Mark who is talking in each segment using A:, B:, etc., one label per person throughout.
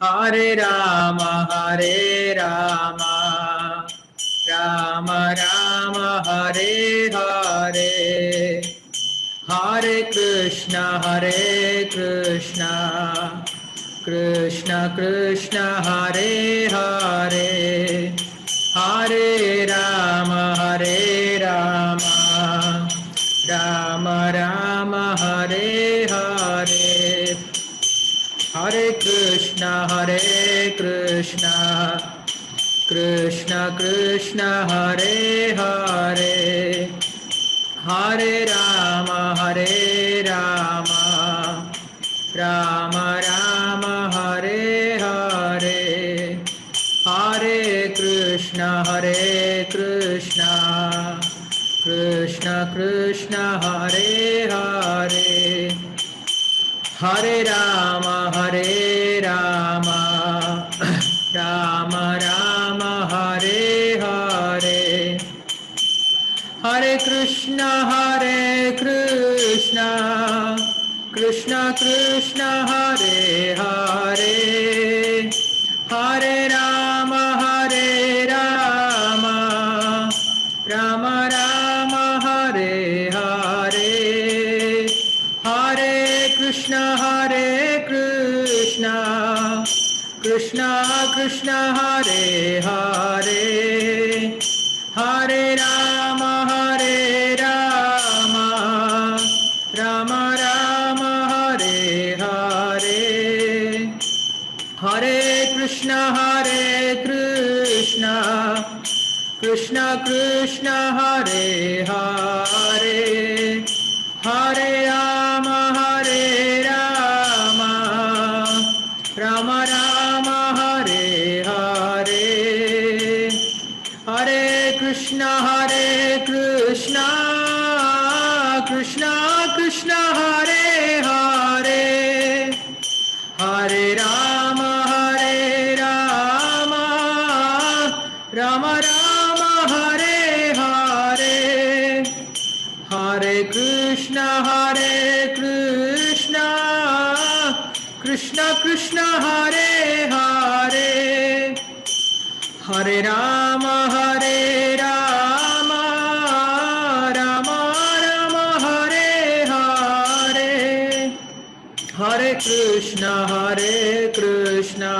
A: Hare Rama, Rama Rama, Hare Hare, Hare Krishna, Krishna Krishna, Hare Hare, Hare Rama, Rama Rama, Hare Hare, Hare Krishna, Krishna Krishna, Hare Hare, Hare Rama, Rama Rama, Hare Hare, Hare Krishna, Krishna Krishna, Hare Hare, Hare Rama, Rama Rama, Hare Hare, Hare Krishna, Krishna Krishna, Hare Hare, Hare Rama, Rama Rama, Hare Hare, Hare Krishna, Krishna Krishna, Hare Hare, Hare Rama, Rama Rama, Hare Hare, Hare Krishna, Krishna Krishna, Hare Hare, Hare Rama, Rama Rama, Hare Hare, Hare Krishna, Krishna Krishna, Hare Hare, Hare Rama, Rama Rama, Hare Hare, Hare Krishna, Krishna Krishna, Hare Hare, Hare Rama, Rama Rama, Hare Hare, Hare Krishna,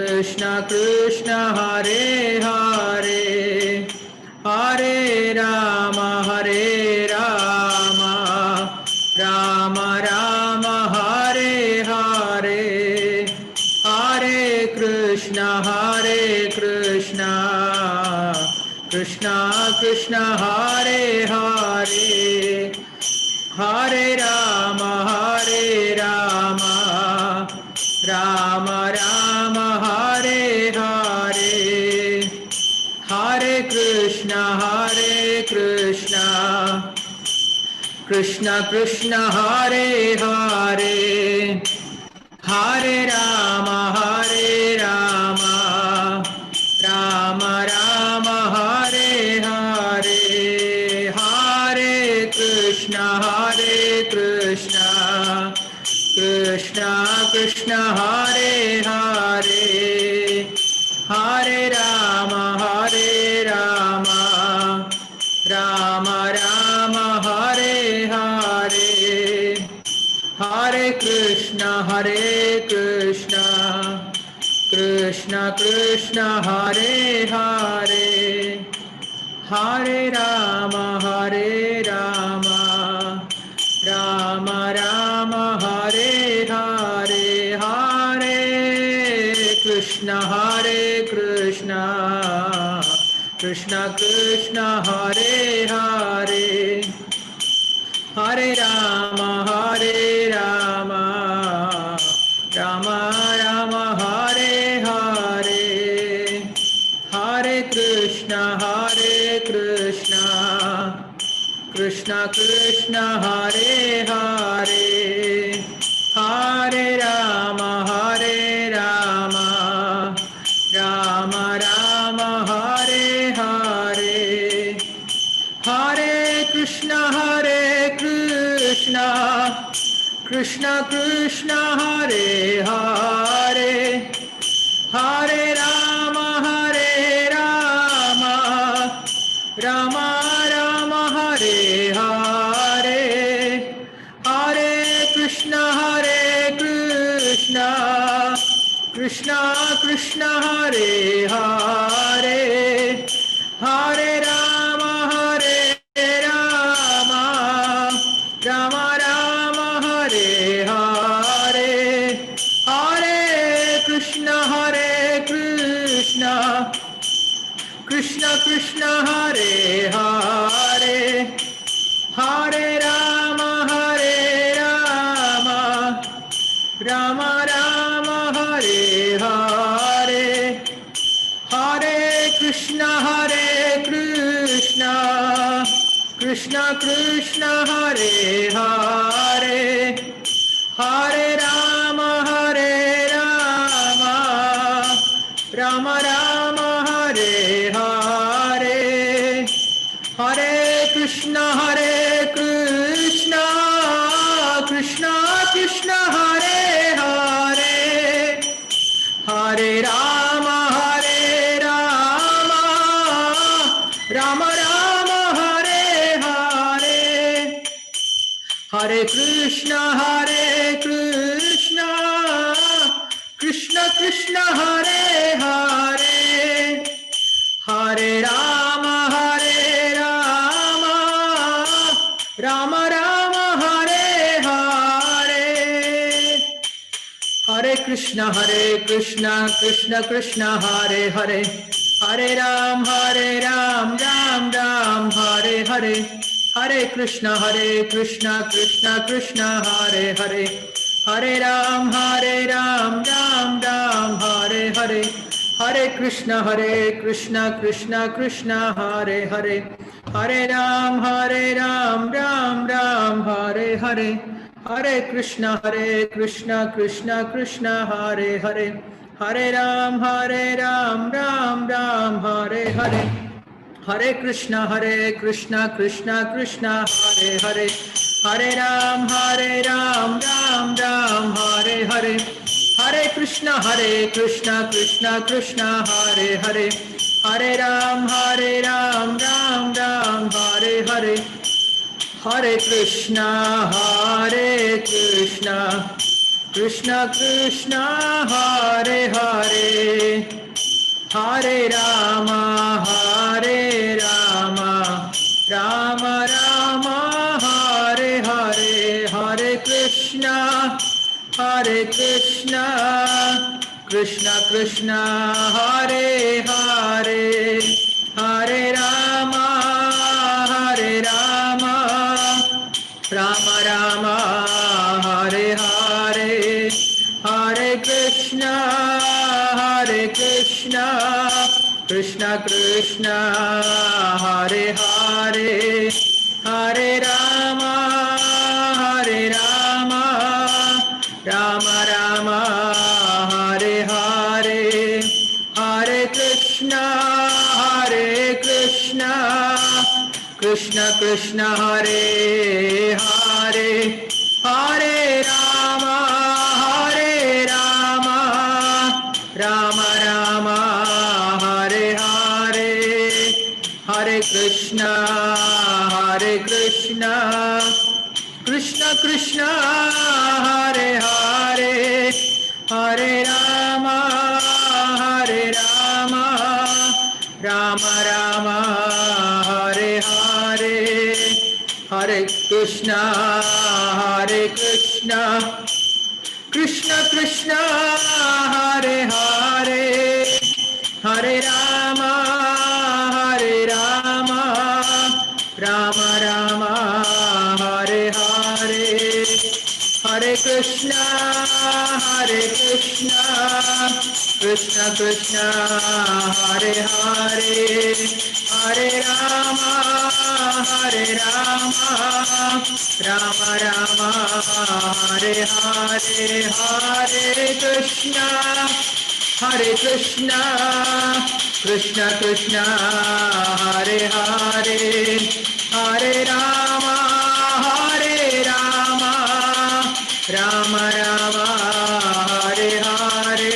A: Krishna Krishna, Hare Hare, Hare Rama, Rama Rama, Hare Hare, Hare Krishna, Krishna Krishna, Hare Hare, Hare Rama, Rama Rama, Hare Hare, Hare Krishna, Krishna Krishna, Hare Hare, Hare Rama, Rama Rama, Hare Hare, Hare Krishna, Krishna Krishna, Hare Hare, Hare Rama, Rama Rama, Hare Hare, Hare Krishna, Krishna Krishna, Hare Hare, Hare Rama, Rama Rama, Hare Hare, Hare Krishna, Krishna Krishna, Hare Hare, Hare Rama, Rama Rama, Hare Hare, Hare Krishna, Krishna Krishna, Hare Hare, Hare Rama, Rama Rama, Hare Hare, Hare Krishna, Krishna Krishna, Hare Hare, Krishna, Krishna Krishna Hare Hare, Hare Rama Hare Rama, Rama Rama Hare Hare, Hare Krishna Krishna Krishna Hare Hare, Hare Rama Rama Rama Hare Hare, Hare Krishna Krishna Krishna Hare Hare, Hare Rama Rama Rama Hare Hare, Hare Krishna Krishna Krishna Hare Hare, Hare Rama Rama Rama Hare Hare, Hare Krishna Krishna Krishna Hare Hare, Hare Rama Rama Rama Hare Hare, Hare Krishna Krishna Krishna Hare Hare, Hare Ram Ram Ram Hare Hare, Hare Krishna Krishna Krishna Hare Hare, Hare Ram Ram Ram Hare Hare, Hare Krishna Krishna Krishna Hare Hare, Hare Ram Ram Ram Hare Hare, Hare Krishna Krishna Krishna Hare Hare, Hare Ram Ram Ram Hare Hare, Hare Krishna Krishna Krishna Hare Hare, Hare Ram Ram Ram Hare Hare, Hare Krishna Krishna Krishna Hare Hare, Hare Ram Ram Ram Hare Hare, Hare Krishna Krishna Krishna Hare Hare, Hare Rama Rama Rama Hare Hare, Hare Krishna Krishna Krishna Hare Hare, Hare Rama Rama Rama Hare Hare, Hare Krishna Krishna Krishna Hare Hare, Hare Rama Rama Rama Hare Hare, Hare Krishna Krishna Krishna Hare Hare, Hare Rama Rama Rama Hare Hare, Hare Krishna Krishna Krishna Hare Hare, Hare Rama Rama Rama Hare Hare, Hare Krishna Krishna Krishna Hare Hare, Hare Rama Rama Rama Hare Hare, Hare Krishna Krishna Krishna Hare Hare, Hare Rama Rama Rama Hare Hare, Hare Krishna Krishna Krishna Hare Hare, Hare Rama Rama Rama Hare Hare,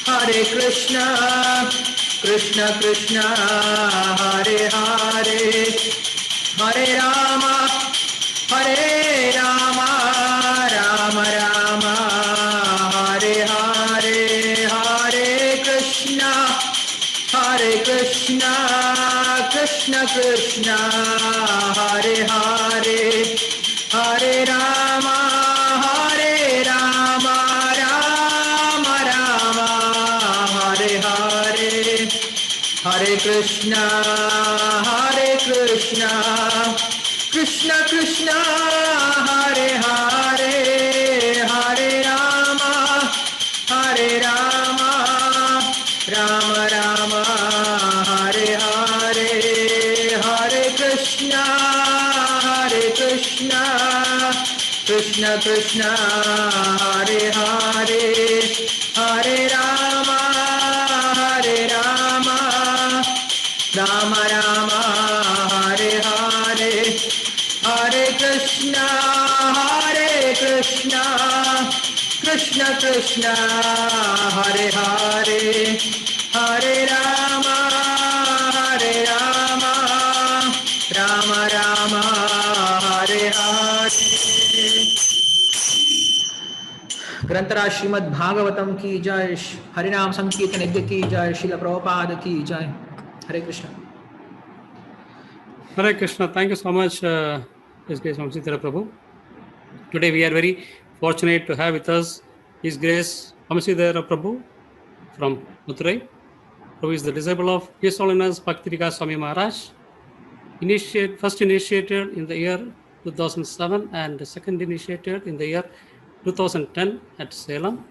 A: Hare Krishna Krishna Krishna Hare Hare, Hare Rama Krishna, Krishna Krishna, Hare Hare, Hare Rama, Hare Rama, Rama Rama, Hare Hare, Hare Krishna, Krishna Krishna, Hare Hare, Hare Rama, Hare Rama, Rama Rama, Hare Hare, Hare Krishna, Krishna Krishna, Hare Hare, Hare Rama, Rama Rama, Hare Hare, Hare Krishna, Krishna Krishna, Hare Hare, Hare Rama, Rama Rama, Hare Hare. ग्रंथराज Shrimad Bhagavatam की जय, हरिनाम संकीर्तन यज्ञ की जय, श्रील प्रभुपाद की जय. Hare Krishna.
B: Hare Krishna. Thank you so much, His Grace Vamsidhara Prabhu. Today we are very fortunate to have with us His Grace Vamsidhara Prabhu from Madurai, who is the disciple of His Holiness Bhakti Swami Maharaj. First initiated in the year 2007 and second initiated in the year 2010 at Salem.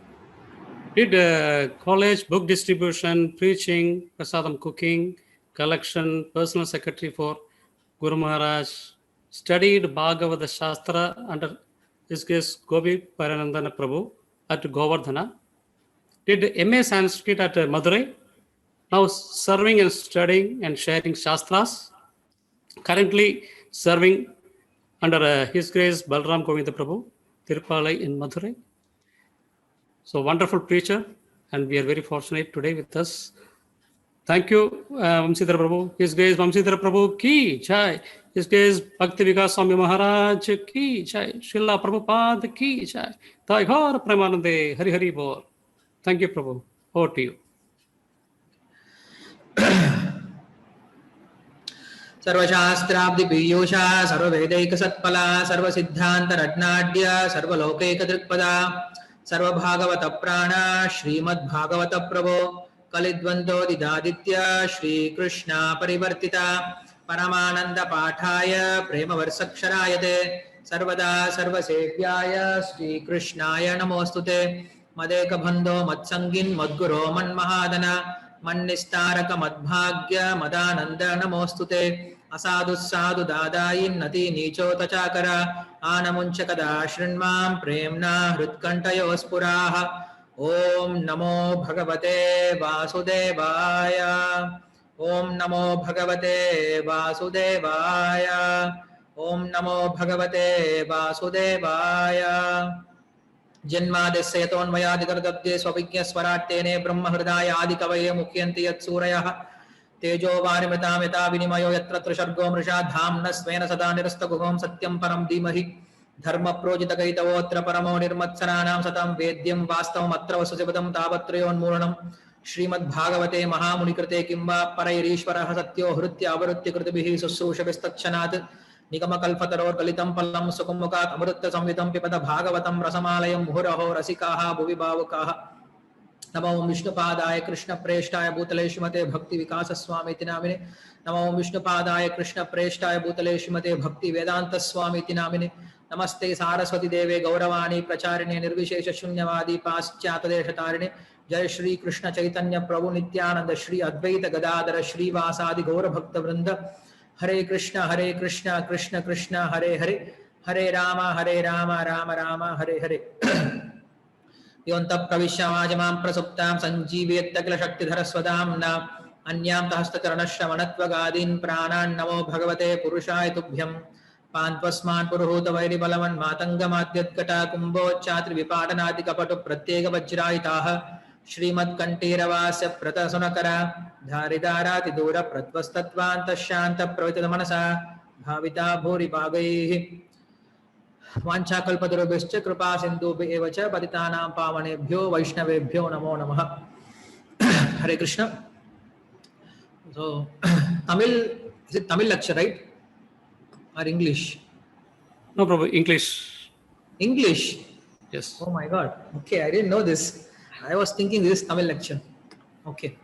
B: Did college, book distribution, preaching, prasadam cooking, collection, personal secretary for Guru Maharaj, studied Bhagavata Shastra under His Grace Gopi Paranandana Prabhu at Govardhana, did MA Sanskrit at Madurai, now serving and studying and sharing Shastras, currently serving under His Grace Balram Govinda Prabhu, Tirupalai in Madurai. So wonderful preacher, and we are very fortunate today with us. Thank you, Vamsidhara Prabhu. His Grace Vamsidhara Prabhu ki jai. His Grace Bhakti Vikas Swami Maharaj ki jai. Srila Prabhupada ki jai. Taighar Premanande Hari Hari Bol. Thank you, Prabhu. Over to you.
A: सर्वशास्त्राब्धि Piyusha, सर्ववेदैक सत्फला, सर्वसिद्धांत रत्नाढ्य, सर्वलोकैक दृक्पदा, सर्वभागवत प्राणा, श्रीमद्भागवत प्रभो, कलिद्वंदोदिदादित्य, श्रीकृष्णा परिवर्तिता, परमानंद पाठाय प्रेमवर्षक्षरायते, सर्वदा सर्वसेव्याय श्रीकृष्णाय नमोस्तुते. मदेकबन्धो मत्संगिन् मद्गुरो मन्महादन, मन्निस्तारक मद्भाग्य मदानंद नमोस्तुते. असाधु साधु दादायिन्नति नीचोतचाकर, आनमुञ्चकदा शृण्मां प्रेम्णा हृत्कण्ठयो स्फुराः. ओम नमो भगवते वासुदेवाय, ओम नमो भगवते वासुदेवाय, ओम नमो भगवते वासुदेवाय. जन्माद्यस्य यतोऽन्वयादितरतस्य स्वविज्ञस्वराट्टेने ब्रह्महृदाय आदिकवये मुह्यन्ति यत्सूरयः. तेजो वारिमृतां यथा विनिमयो यत्र त्रिसर्गो मृषा, धाम्नः स्वेन सदा निरस्तगुहं सत्यं परं धीमहि. धर्मप्रोजितकैतवोऽत्र परमो निर्मत्सराणां सतां वेद्यं वास्तवमत्र वसुशिवदं तावत्रयोन्मूलनं. श्रीमद्भागवते महामुनिकृते किं वा परैरीश्वरः सत्यो हृत्य अवरुत्य कृतिभिः शुश्रूषविस्तक्षणात्. निगमकल्पतरोर्गलितं फलं सुखमुखात् अमृतसंयुतं पिबत भागवतं रसमालयं मुहुरहो रसिकाः भुवि भावुकाः. नमो विष्णुपादाय कृष्णप्रेष्ठाय भूतले श्रीमते भक्ति विकास स्वामीति नामिने. नमो विष्णुपादाय कृष्णप्रेष्ठाय भूतले श्रीमते भक्ति वेदांत स्वामीति नामिने. नमस्ते सारस्वती देवे गौरवाणी प्रचारिणे निर्विशेष शून्यवादी पाश्चात्यदेशतारिणे. जय श्री कृष्ण चैतन्य प्रभु नित्यानंद श्री अद्वैत गदाधर श्रीवासादि गौर भक्त वृंद. हरे कृष्ण कृष्ण कृष्ण हरे हरे, हरे राम राम राम हरे हरे. योऽन्तः प्रविश्य वाजमां प्रसुप्तां सञ्जीवयत्यखिलशक्तिधरस्वधाम्ना, अन्यां सहस्रचरणश्रवणत्वगादीन् प्राणान् नमो भगवते पुरुषाय तुभ्यं. पान्त्वस्मान् पुरुहूतवैरिबलवन् मातङ्गमाद्यद्घटा कुम्भोच्चात्रिविपाटनादिकपटु प्रत्येकवज्रायिताः. श्रीमत्कण्ठीरवास्य प्रतसुनकरा धारिदारातिदूर प्रत्वस्तत्त्वान्तशान्तप्रवितमनसा भाविता भूरि भागैः. वाञ्छाकल्पतरुभ्यश्च कृपा सिन्धुभ्यः एव च पतितानां पावनेभ्यो वैष्णवेभ्यो नमो नमः. हरे Krishna. So, Tamil, is it Tamil lecture, right? Or English?
B: No, Prabhu, English.
A: English.
B: Yes.
A: Oh my God. Okay, I didn't know this. I was thinking this is Tamil lecture. Okay.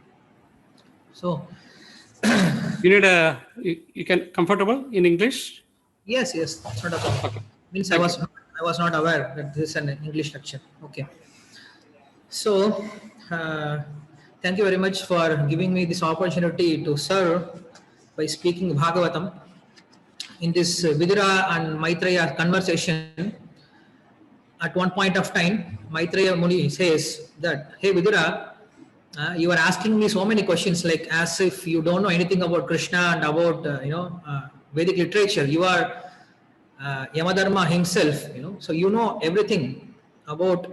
A: So,
B: You need you can comfortable in English?
A: yes, yes, that's not a problem.
B: Okay.
A: Means
B: Thank you.
A: I was not aware that this is an English lecture. Okay. So, uh, thank you very much for giving me this opportunity to serve by speaking Bhagavatam. In this Vidura and Maitreya conversation, at one point of time, Maitreya Muni says that, "Hey Vidura, you are asking me so many questions, like as if you don't know anything about Krishna and about Vedic literature. You are Yamadharma himself, so you know everything about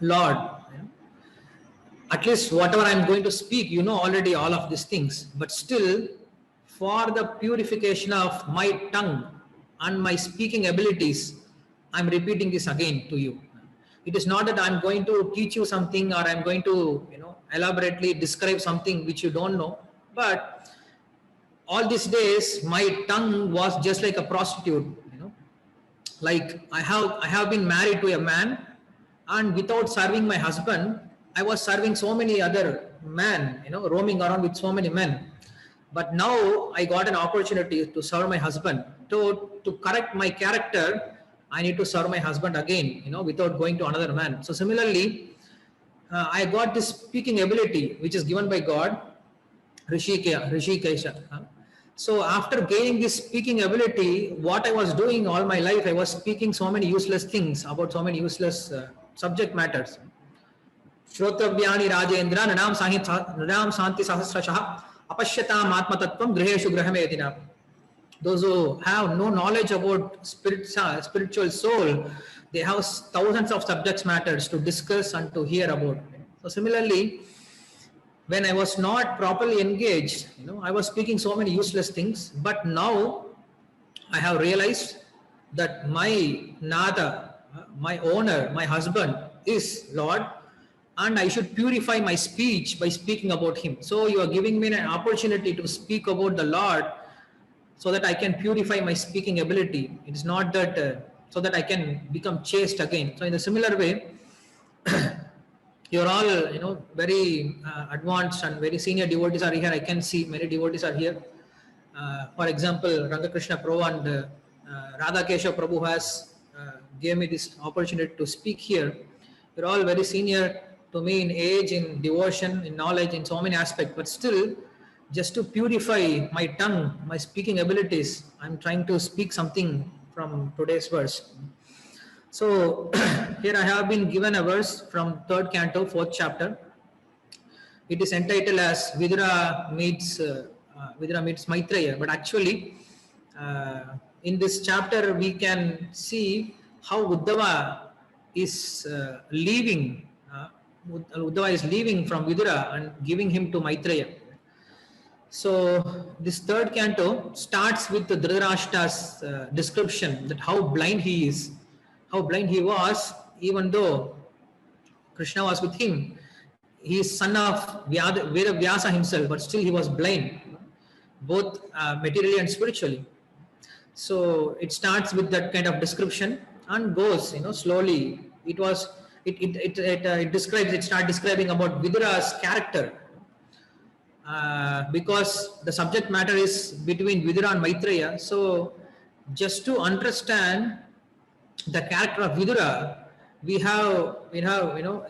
A: Lord. At least whatever I'm going to speak, you know already all of these things. But still, for the purification of my tongue and my speaking abilities, I'm repeating this again to you. It is not that I'm going to teach you something or I'm going to, elaborately describe something which you don't know, but all these days my tongue was just like a prostitute, like I have been married to a man, and without serving my husband I was serving so many other men, roaming around with so many men. But now I got an opportunity to serve my husband. To correct my character, I need to serve my husband again, without going to another man. So similarly, I got this speaking ability which is given by God, Rishikesha. So after gaining this speaking ability, what I was doing all my life, I was speaking so many useless things about so many useless subject matters. Shrotravyani Rajendra Nanam Santi Sahasrashah Apashyatam Atmatattvam Griheshu Grahamedina. Those who have no knowledge about spiritual soul, they have thousands of subject matters to discuss and to hear about. So similarly, when I was not properly engaged, I was speaking so many useless things. But now I have realized that my Nada, my owner, my husband is Lord, and I should purify my speech by speaking about Him. So you are giving me an opportunity to speak about the Lord, so that I can purify my speaking ability. It is not that so that I can become chaste again. So in a similar way, you're all very advanced and very senior devotees are here. I can see many devotees are here. For example, Rangakrishna Prabhu and Radha Keshav Prabhu has gave me this opportunity to speak here. You're all very senior to me in age, in devotion, in knowledge, in so many aspects. But still, just to purify my tongue, my speaking abilities, I'm trying to speak something from today's verse. So here I have been given a verse from 3rd canto, 4th chapter. It is entitled as Vidura meets Maitreya. But actually, in this chapter we can see how Uddhava is leaving. Uddhava is leaving from Vidura and giving him to Maitreya. So this 3rd canto starts with the Dhritarashtra's description that how blind he is, how blind he was, even though Krishna was with him. He is son of Vyasa himself, but still he was blind, both materially and spiritually. So it starts with that kind of description and goes, slowly. It describes. It starts describing about Vidura's character. Because the subject matter is between Vidura and Maitreya. So just to understand the character of Vidura, we have in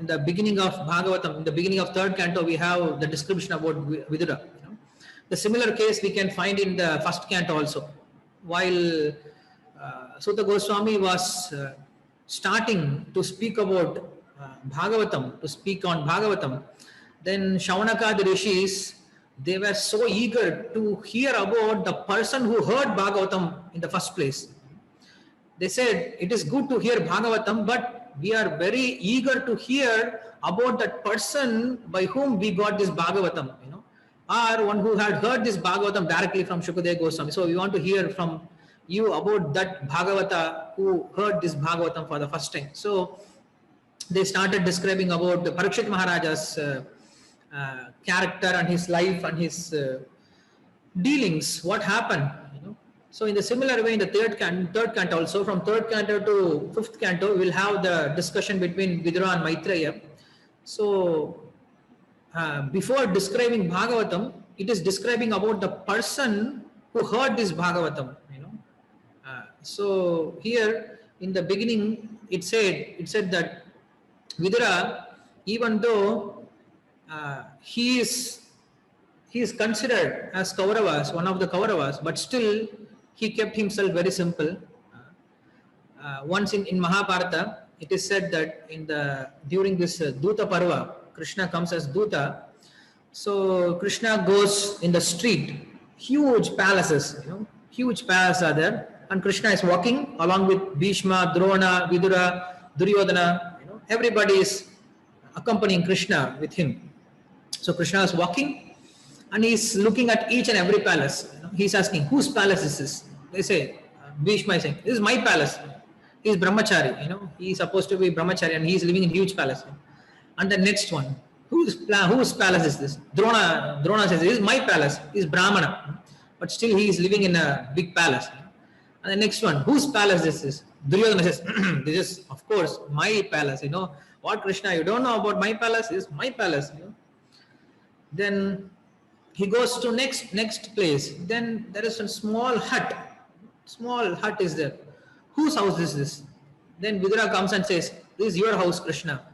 A: the beginning of Bhagavatam, in the beginning of 3rd canto, we have the description about Vidura. The similar case we can find in the 1st canto also. While Sutta Goswami was starting to speak about Bhagavatam, to speak on Bhagavatam, then Shaunaka the rishis, they were so eager to hear about the person who heard Bhagavatam in the first place. They said, it is good to hear Bhagavatam, but we are very eager to hear about that person by whom we got this Bhagavatam, or one who had heard this Bhagavatam directly from Shukadeva Goswami. So we want to hear from you about that Bhagavata who heard this Bhagavatam for the first time. So they started describing about Parikshit Maharaja's character and his life and his dealings, what happened, you know. So in the similar way, in the third canto also, from third canto to fifth canto, we'll have the discussion between Vidura and Maitreya. So before describing Bhagavatam, it is describing about the person who heard this Bhagavatam, you know. So here in the beginning, it said that Vidura, even though he is considered as Kauravas, one of the Kauravas, but still he kept himself very simple. Once in Mahabharata, it is said that during this Duta Parva, Krishna comes as Duta. So Krishna goes in the street, huge palaces, you know, huge palaces are there, and Krishna is walking along with Bhishma, Drona, Vidura, Duryodhana, you know, everybody is accompanying Krishna with him. So Krishna is walking and he's looking at each and every palace. You know, he's asking, whose palace is this? They say, Bhishma is saying, this is my palace. He's brahmachari, you know, he's supposed to be brahmachari and he's living in huge palace. And the next one, whose palace is this? Drona says, this is my palace. He's Brahmana, but still he is living in a big palace. And the next one, whose palace is this? Duryodhana says, this is of course my palace. You know what, Krishna, you don't know about my palace? This is my palace. You know? Then he goes to next place. Then there is a small hut. Small hut is there. Whose house is this? Then Vidura comes and says, this is your house, Krishna.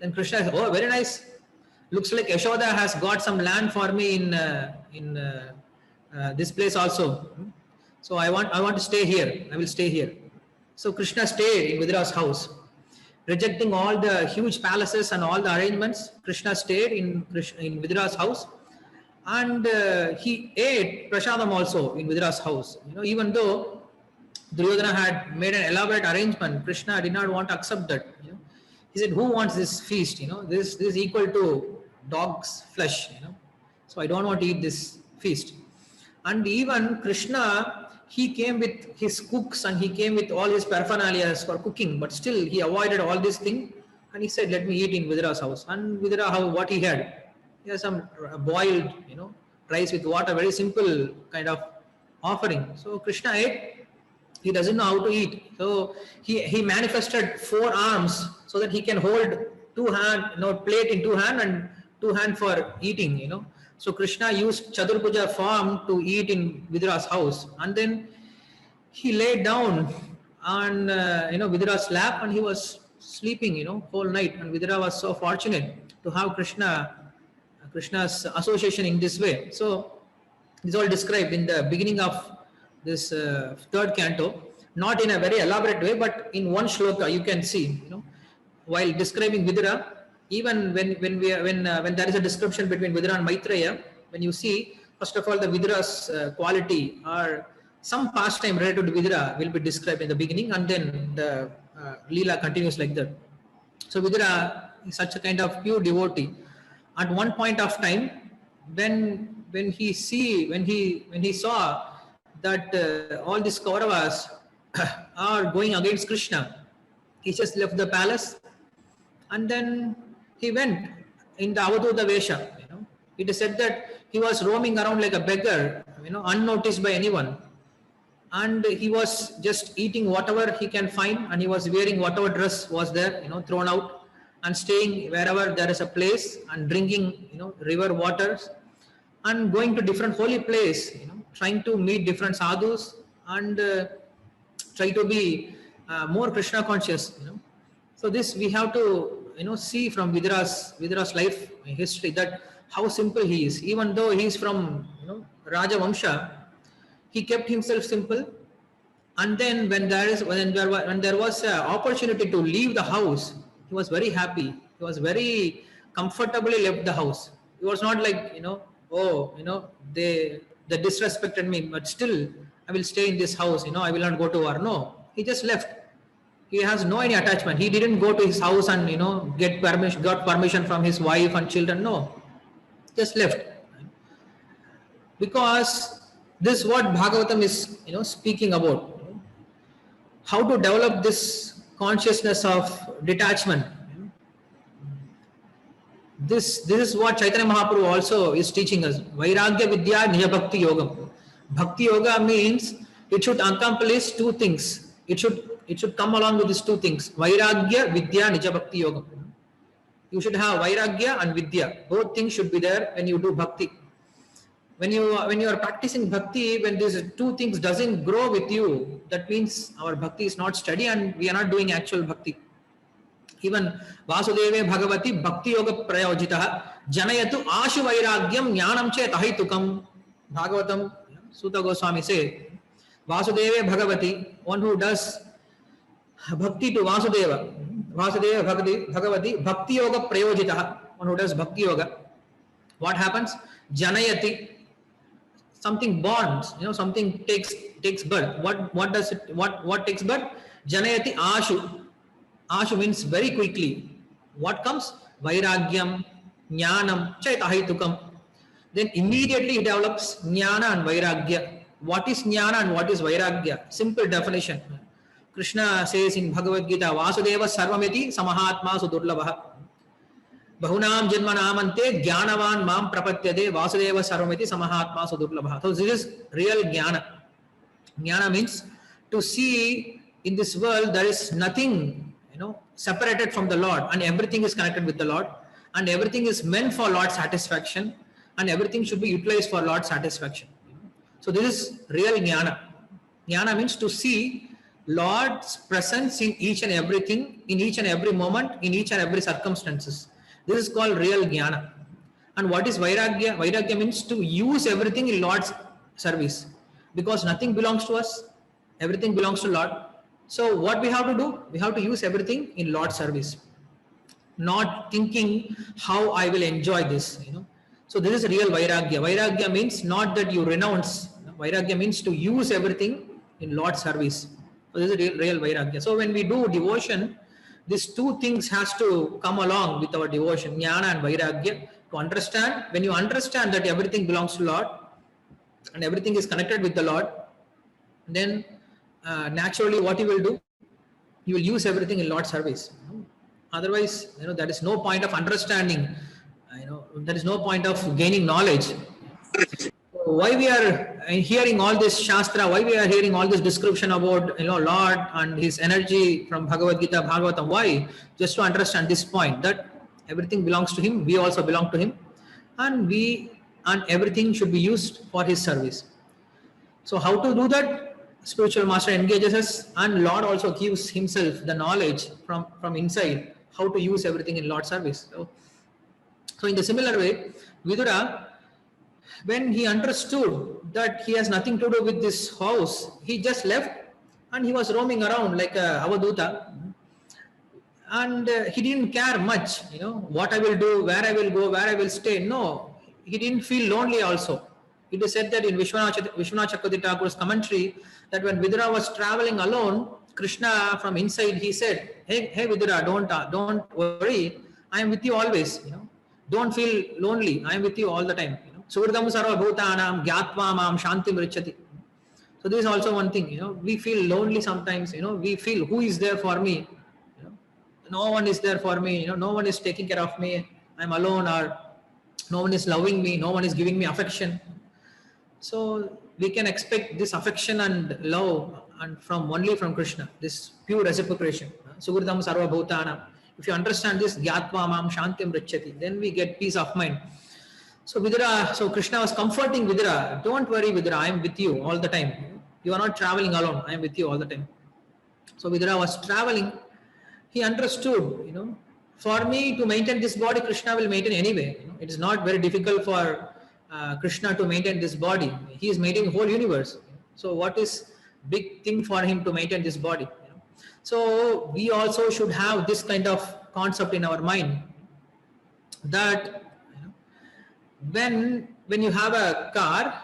A: Then Krishna says, oh, very nice. Looks like Yashoda has got some land for me in this place also. So I want to stay here. I will stay here. So Krishna stayed in Vidura's house. Rejecting all the huge palaces and all the arrangements, Krishna stayed in Vidura's house. And he ate prasadam also in Vidura's house. You know, even though Duryodhana had made an elaborate arrangement, Krishna did not want to accept that. You know? He said, who wants this feast? You know, this is equal to dog's flesh. You know, so I don't want to eat this feast. And even Krishna, he came with his cooks and he came with all his paraphernalia for cooking, but still he avoided all this thing and he said, let me eat in Vidura's house. And Vidura, what he had? He has some boiled, you know, rice with water, very simple kind of offering. So Krishna ate. He doesn't know how to eat. So he manifested 4 arms so that he can hold 2 hand, you know, plate in 2 hand and 2 hand for eating, you know. So Krishna used Chaturpuja form to eat in Vidura's house. And then he laid down on, Vidura's lap and he was sleeping, you know, whole night. And Vidura was so fortunate to have Krishna's association in this way. So this is all described in the beginning of this third canto, not in a very elaborate way, but in one shloka you can see, you know, while describing Vidura, even when there is a description between Vidura and Maitreya, when you see, first of all, the Vidura's quality or some pastime related to Vidura will be described in the beginning, and then the Leela continues like that. So Vidura is such a kind of pure devotee. At one point of time, when he saw that all these Kauravas are going against Krishna, he just left the palace and then he went in the Avaduta Vesha. You know, it is said that he was roaming around like a beggar, you know, unnoticed by anyone, and he was just eating whatever he can find, and he was wearing whatever dress was there, you know, thrown out, and staying wherever there is a place and drinking, you know, river waters, and going to different holy place, you know, trying to meet different sadhus and try to be more Krishna conscious, you know. So this we have to, you know, see from Vidura's life history, that how simple he is. Even though he is from, you know, Raja Vamsha, he kept himself simple. And then when there was an opportunity to leave the house, he was very happy. He was very comfortably left the house. He was not like, you know, oh, you know, they disrespected me, but still I will stay in this house, you know, I will not go to war. No, he just left. He has no any attachment. He didn't go to his house and, you know, got permission from his wife and children. No, just left. Because this is what Bhagavatam is, you know, speaking about. How to develop this consciousness of detachment. This is what Chaitanya Mahaprabhu also is teaching us. Vairagya Vidya Niya Bhakti Yogam. Bhakti Yoga means it should accomplish two things. It should come along with these two things. Vairagya Vidya Nija Bhakti Yogam. You should have Vairagya and Vidya. Both things should be there when you do Bhakti. When you are practicing Bhakti, when these two things doesn't grow with you, that means our Bhakti is not steady and we are not doing actual Bhakti. Even Vasudeve Bhagavati Bhakti Yoga Prayojitaha Janayatu Ashu Vairagyam Jnanam Chet Ahitukam. Bhagavatam, Sutta Goswami say, Vasudeve Bhagavati, one who does Bhakti to Vasudeva, Vasudeva Bhagavati Bhakti Yoga Prayojitaha, one who does Bhakti Yoga, what happens? Janayati, something bonds, something takes birth. What does it, what takes birth? Janayati Ashu. Ashu means very quickly. What comes? Vairagyam, Jnanam, Chaitahitukam. Then immediately it develops Jnana and Vairagya. What is Jnana and what is Vairagya? Simple definition. Krishna says in Bhagavad Gita, Vasudeva Sarvamiti Samahatma Sudurlabha. Bahunam Janmanamante Jnanavan Mam Prapatyade Vasudeva Sarvamiti Samahatma Sudurlabha. So this is real Jnana. Jnana means to see in this world there is nothing separated from the Lord, and everything is connected with the Lord, and everything is meant for Lord's satisfaction, and everything should be utilized for Lord's satisfaction. So this is real Jnana. Jnana means to see Lord's presence in each and everything, in each and every moment, in each and every circumstances. This is called real Jnana. And what is Vairagya? Vairagya means to use everything in Lord's service, because nothing belongs to us, everything belongs to Lord. So what we have to do? We have to use everything in Lord's service, not thinking how I will enjoy this. So this is real Vairagya. Vairagya means not that you renounce. Vairagya means to use everything in Lord's service. So this is real Vairagya. So when we do devotion, these two things has to come along with our devotion, Jnana and Vairagya, to understand. When you understand that everything belongs to Lord and everything is connected with the Lord, then naturally what you will do, you will use everything in Lord's service. Otherwise, there is no point of understanding, there is no point of gaining knowledge. So why we are hearing all this Shastra, why we are hearing all this description about Lord and his energy from Bhagavad Gita, Bhagavatam, why? Just to understand this point, that everything belongs to him, we also belong to him, and everything should be used for his service. So how to do that? Spiritual master engages us, and Lord also gives himself the knowledge from inside how to use everything in Lord's service. So in the similar way, Vidura, when he understood that he has nothing to do with this house, he just left and he was roaming around like a Avaduta, and he didn't care much, what I will do, where I will go, where I will stay. No, he didn't feel lonely also. It is said that in Vishwanath Chakravarti Thakur's commentary, that when Vidura was traveling alone, Krishna from inside, he said, hey Vidura, don't worry, I am with you always. Don't feel lonely, I am with you all the time. Surdam sarva bhutanam gyatva mam shantim richati. So this is also one thing, we feel lonely sometimes, we feel who is there for me. No one is there for me, no one is taking care of me, I am alone, or no one is loving me, no one is giving me affection. So we can expect this affection and love and only from Krishna, this pure reciprocation. Sugurdam sarva bhutana. If you understand this, gyatva mam shantim richati, then we get peace of mind. So Krishna was comforting Vidura. Don't worry Vidura, I am with you all the time. You are not traveling alone, I am with you all the time. So Vidura was traveling. He understood, for me to maintain this body, Krishna will maintain anyway. It is not very difficult for Krishna to maintain this body. He is maintaining the whole universe. So what is big thing for him to maintain this body? So we also should have this kind of concept in our mind, that when you have a car,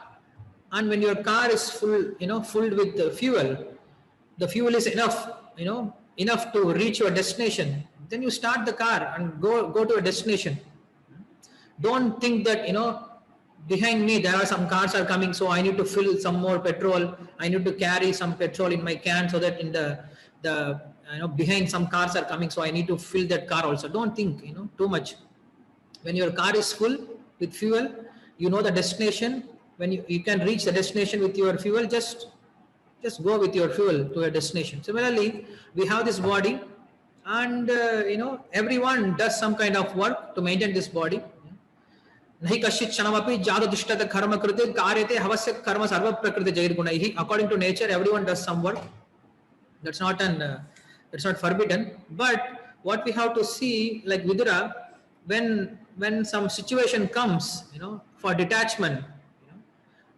A: and when your car is full, filled with the fuel is enough to reach your destination, then you start the car and go to a destination. Don't think that behind me there are some cars are coming, so I need to fill some more petrol, I need to carry some petrol in my can, so that in the behind some cars are coming, so I need to fill that car also. Don't think too much. When your car is full with fuel, you know the destination. When you can reach the destination with your fuel, just go with your fuel to a destination. Similarly, we have this body, and everyone does some kind of work to maintain this body. Nahi kashit kshanamapi jadadishtata karma krite karyate havasya karma sarva prakriti jairgunaihi. According to nature, everyone does some work. That's not forbidden. But what we have to see, like Vidura, when some situation comes, for detachment,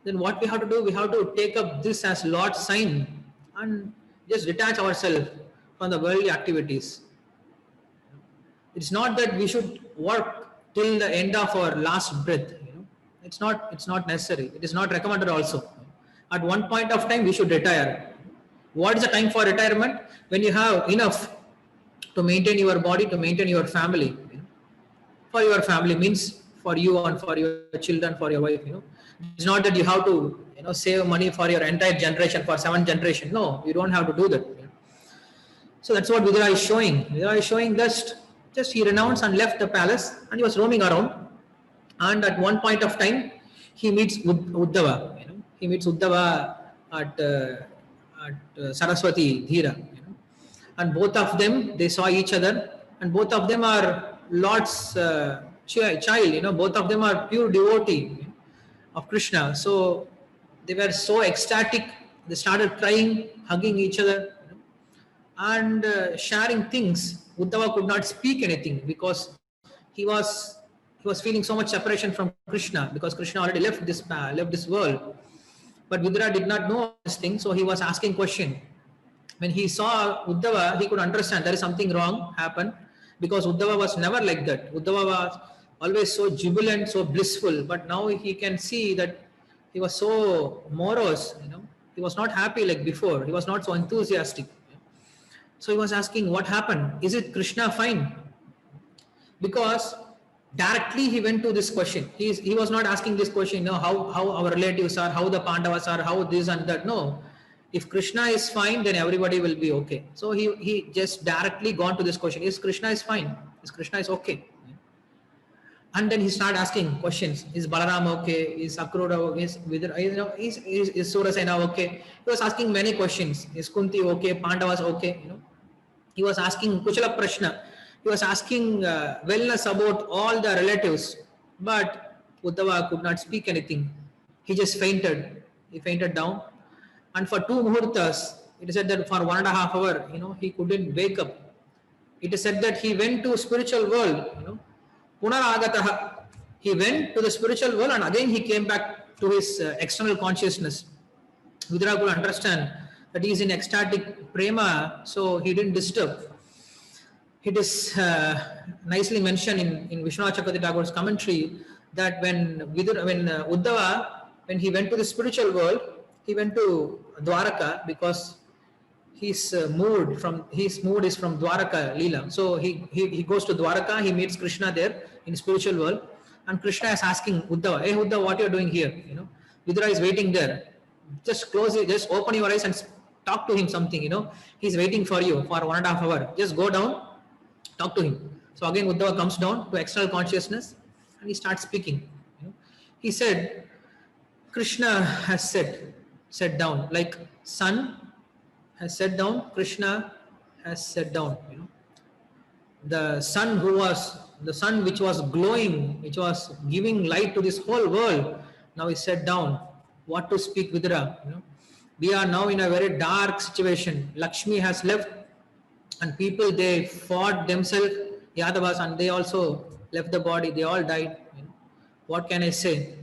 A: then what we have to do, we have to take up this as Lord's sign and just detach ourselves from the worldly activities. It's not that we should work till the end of our last breath. It's not necessary. It is not recommended also. At one point of time, we should retire. What is the time for retirement? When you have enough to maintain your body, to maintain your family. For your family means for you and for your children, for your wife. It's not that you have to save money for your entire generation, for 7th generation. No, you don't have to do that. So that's what Vidura is showing. Vidura is showing just he renounced and left the palace, and he was roaming around. And at one point of time, he meets Uddhava. He meets Uddhava at Saraswati Dhira. And both of them, they saw each other, and both of them are Lord's child. Both of them are pure devotee of Krishna. So they were so ecstatic. They started crying, hugging each other, and sharing things. Uddhava could not speak anything because he was feeling so much separation from Krishna, because Krishna already left this world. But Vidura did not know this thing, so he was asking question. When he saw Uddhava, he could understand there is something wrong happened, because Uddhava was never like that. Uddhava was always so jubilant, so blissful, but now he can see that he was so morose. He was not happy like before. He was not so enthusiastic. So he was asking, what happened? Is it Krishna fine? Because directly he went to this question. He was not asking this question, how our relatives are, how the Pandavas are, how this and that. No. If Krishna is fine, then everybody will be okay. So he just directly gone to this question. Is Krishna is fine? Is Krishna is okay? And then he started asking questions. Is Balaram okay? Is Akrura okay? Is Surasena okay? He was asking many questions. Is Kunti okay? Pandavas okay? He was asking Kuchala Prashna. He was asking wellness about all the relatives. But Uddhava could not speak anything. He just fainted. He fainted down. And for 2 muhurtas, it is said that for 1.5 hours, he couldn't wake up. It is said that he went to spiritual world, Punaragataha. He went to the spiritual world, and again he came back to his external consciousness. Vidura could understand that he is in ecstatic prema, so he didn't disturb. It is nicely mentioned in Vishwanath Chakravarti Thakur's commentary that when Uddhava, when he went to the spiritual world, he went to Dwaraka because his mood is from Dwaraka Leela. So he goes to Dwaraka, he meets Krishna there in spiritual world, and Krishna is asking Uddhava, hey Uddhava, what you are doing here? Vidura is waiting there. Just close it, just open your eyes and talk to him something, he's waiting for you for 1.5 hours. Just go down, talk to him. So again Uddhava comes down to external consciousness and he starts speaking. He said, Krishna has sat down, like sun has sat down, Krishna has sat down. The sun which was glowing, which was giving light to this whole world, now is set down. What to speak, Vidura? We are now in a very dark situation. Lakshmi has left, and people, they fought themselves, Yadavas, and they also left the body. They all died. What can I say?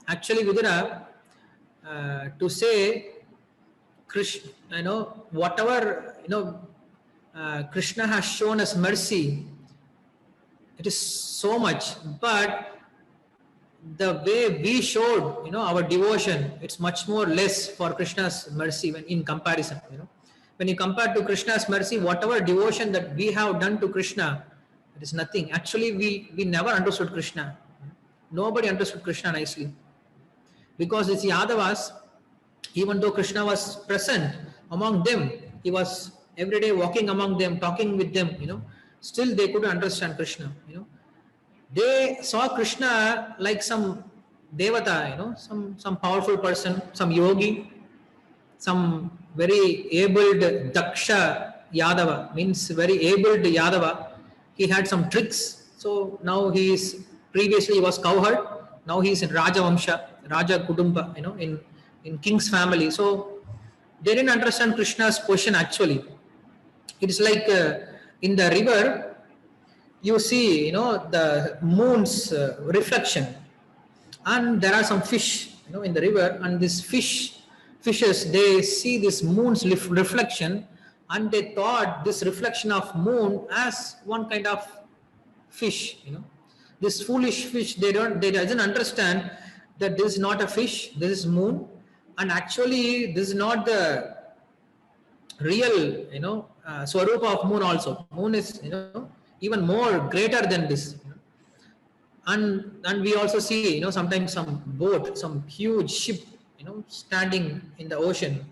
A: Actually, Vidura, to say Krishna, whatever Krishna has shown us mercy, it is so much, but the way we showed our devotion, it's much more less for Krishna's mercy when in comparison. When you compare to Krishna's mercy, whatever devotion that we have done to Krishna, it is nothing. Actually, we never understood Krishna. Nobody understood Krishna nicely, because it's Yadavas. Even though Krishna was present among them, he was every day walking among them, talking with them, still they couldn't understand Krishna. they saw Krishna like some devata, some powerful person, some yogi, some very abled Daksha Yadava, means very abled Yadava. He had some tricks. So now previously he was cowherd. Now he is in Raja Vamsha, Raja Kudumba, in king's family. So they didn't understand Krishna's position actually. It is like in the river, you see, the moon's reflection, and there are some fish, in the river, and these fishes, they see this moon's reflection, and they thought this reflection of moon as one kind of fish. This foolish fish, they doesn't understand that this is not a fish, this is moon, and actually this is not the real, swarupa of moon also. Moon is, even more greater than this. And we also see, sometimes some boat, some huge ship, standing in the ocean.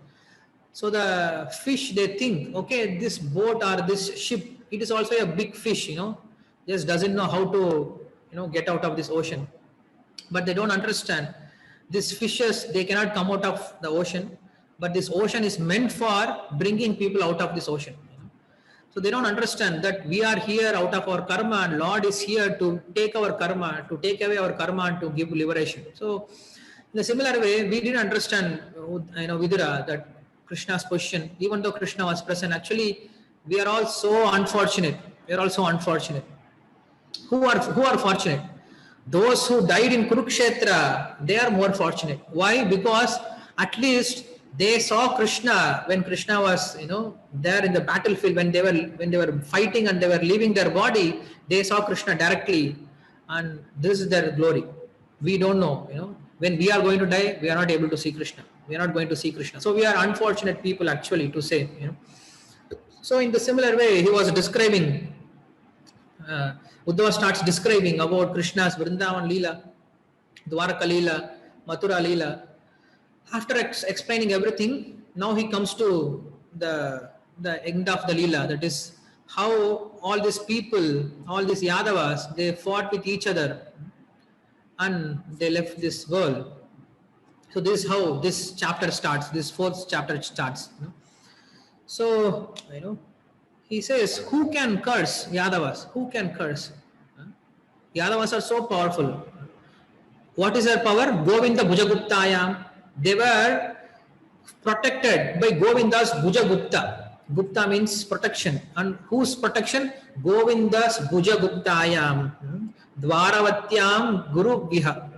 A: So the fish, they think, okay, this boat or this ship, it is also a big fish, just doesn't know how to, get out of this ocean. But they don't understand. These fishes, they cannot come out of the ocean, but this ocean is meant for bringing people out of this ocean. So they don't understand that we are here out of our karma, and Lord is here to take our karma, to take away our karma, and to give liberation. So in a similar way, we didn't understand, Vidura, that Krishna's position, even though Krishna was present. Actually, we are all so unfortunate. We are also unfortunate. Who are fortunate? Those who died in Kurukshetra, they are more fortunate. Why? Because at least they saw Krishna when Krishna was, there in the battlefield, when they were fighting and they were leaving their body, they saw Krishna directly, and this is their glory. We don't know, when we are going to die, we are not able to see Krishna. We are not going to see Krishna. So we are unfortunate people actually to say, So in the similar way, he was describing, Uddhava starts describing about Krishna's Vrindavan Leela, Dwaraka Leela, Mathura Leela. After explaining everything, now he comes to the end of the Leela, that is how all these people, all these Yadavas, they fought with each other and they left this world. So this is how this chapter starts, this fourth chapter starts. So, he says, who can curse Yadavas? Who can curse? Yadavas are so powerful. What is their power? Govinda Bhujaguptayam. They were protected by Govinda's Bhujagupta. Gupta means protection. And whose protection? Govinda's Bhujaguptayam. Dwaravatyam Guru Viha.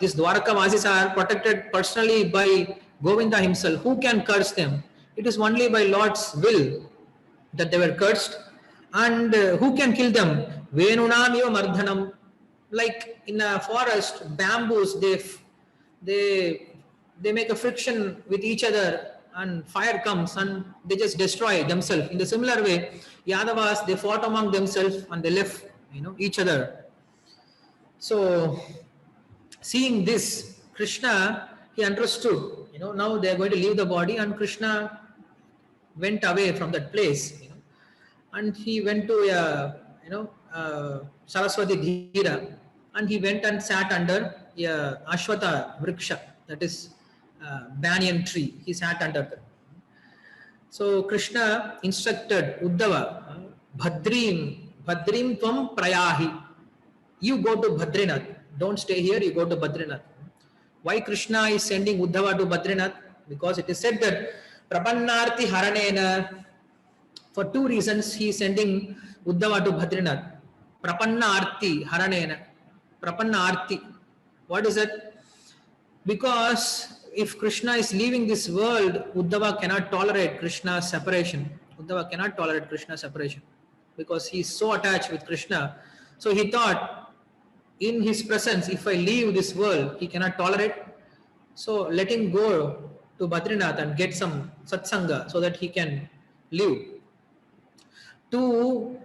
A: These Dwarakavasis are protected personally by Govinda himself. Who can curse them? It is only by Lord's will that they were cursed. And who can kill them? Venunam eva mardhanam. Like in a forest, bamboos, they make a friction with each other and fire comes and they just destroy themselves. In the similar way, Yadavas, they fought among themselves and they left, each other. So seeing this, Krishna, he understood, now they are going to leave the body, and Krishna went away from that place, and he went to Saraswati Dhira, and he went and sat under a Ashwata Vriksha, that is banyan tree. He sat under that. So Krishna instructed Uddhava, Bhadrim Tvam Prayahi. You go to Badrinath. Don't stay here, you go to Badrinath. Why Krishna is sending Uddhava to Badrinath? Because it is said that Prapannarti Haranena, for two reasons he is sending Uddhava to Badrinath. Prapannarti Haranena. Prapannarti. What is it? Because if Krishna is leaving this world, Uddhava cannot tolerate Krishna's separation. Uddhava cannot tolerate Krishna's separation because he is so attached with Krishna. So he thought, in his presence, if I leave this world, he cannot tolerate. So let him go to Badrinath and get some satsanga so that he can live. To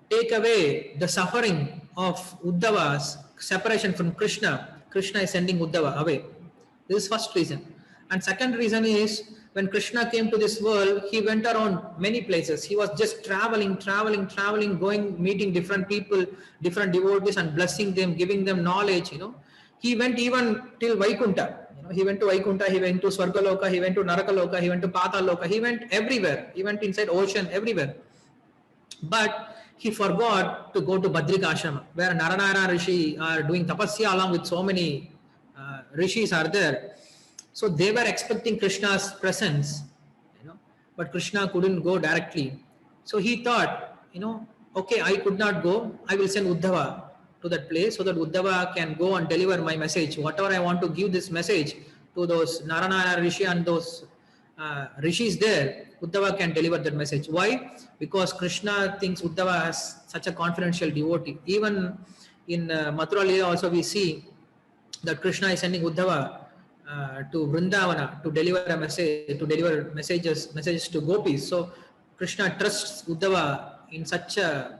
A: take away the suffering of Uddhava's separation from Krishna, Krishna is sending Uddhava away. This is first reason. And second reason is when Krishna came to this world, he went around many places. He was just traveling, going, meeting different people, different devotees, and blessing them, giving them knowledge. He went even till Vaikunta. He went to Vaikunta, he went to Swargaloka, he went to Narakaloka, he went to Pataloka, he went everywhere. He went inside ocean, everywhere. But he forgot to go to Badrikashrama, where Naranayana Rishi are doing tapasya along with so many rishis are there. So they were expecting Krishna's presence, but Krishna couldn't go directly. So he thought, okay, I could not go. I will send Uddhava to that place so that Uddhava can go and deliver my message. Whatever I want to give this message to those Narayana Rishi and those rishis there, Uddhava can deliver that message. Why? Because Krishna thinks Uddhava has such a confidential devotee. Even in Mathura Leela also we see that Krishna is sending Uddhava to Vrindavana to deliver a message, to deliver messages to gopis. So Krishna trusts Uddhava in such a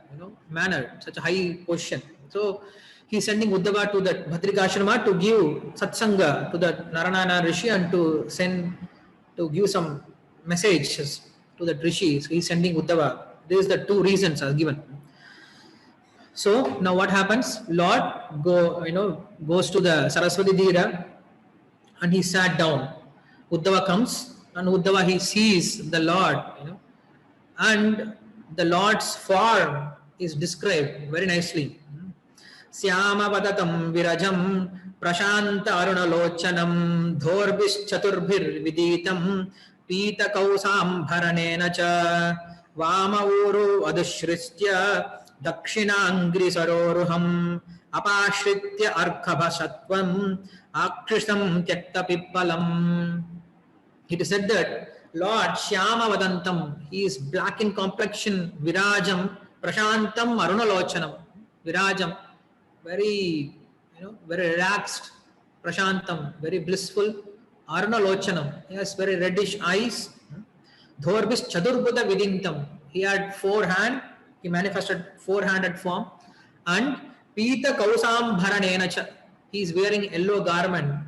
A: manner, such a high position. So he is sending Uddhava to that Bhadrikashrama to give satsanga to that Narayana Rishi and to give some messages to that Rishi. So he is sending Uddhava. These are the two reasons are given. So now what happens? Lord goes to the Saraswati Dira and he sat down. Uddhava comes and Uddhava he sees the Lord, and the Lord's form is described very nicely. Syama vadatam virajam prashanta arunalochanam dhorbis chaturbhir viditam pita kausam bharanena cha vama uru adushristya dakshinangri saroruham apashritya arkhabhasatvam akristam tyakta pippalam. It is said that Lord Shyama Vadantam, he is black in complexion, Virajam, Prashantam Arunalochanam. Virajam, very relaxed, Prashantam, very blissful, Arunalochanam, he has very reddish eyes. Dhorbis Chadurbuddha Vidintam, he had 4 hands, he manifested 4-handed form, and Pita Kausam Bharanenacha, he is wearing yellow garments.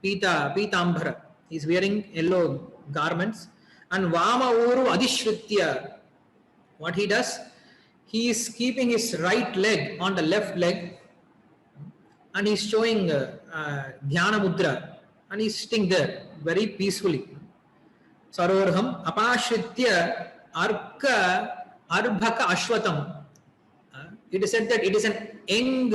A: Pitambara, he is wearing yellow garments. And Vama Uru Adishritya, what he does, he is keeping his right leg on the left leg and he is showing Dhyana Mudra and he is sitting there very peacefully. Sarorham Apashritya Arbhaka Ashwatam. It is said that it is an young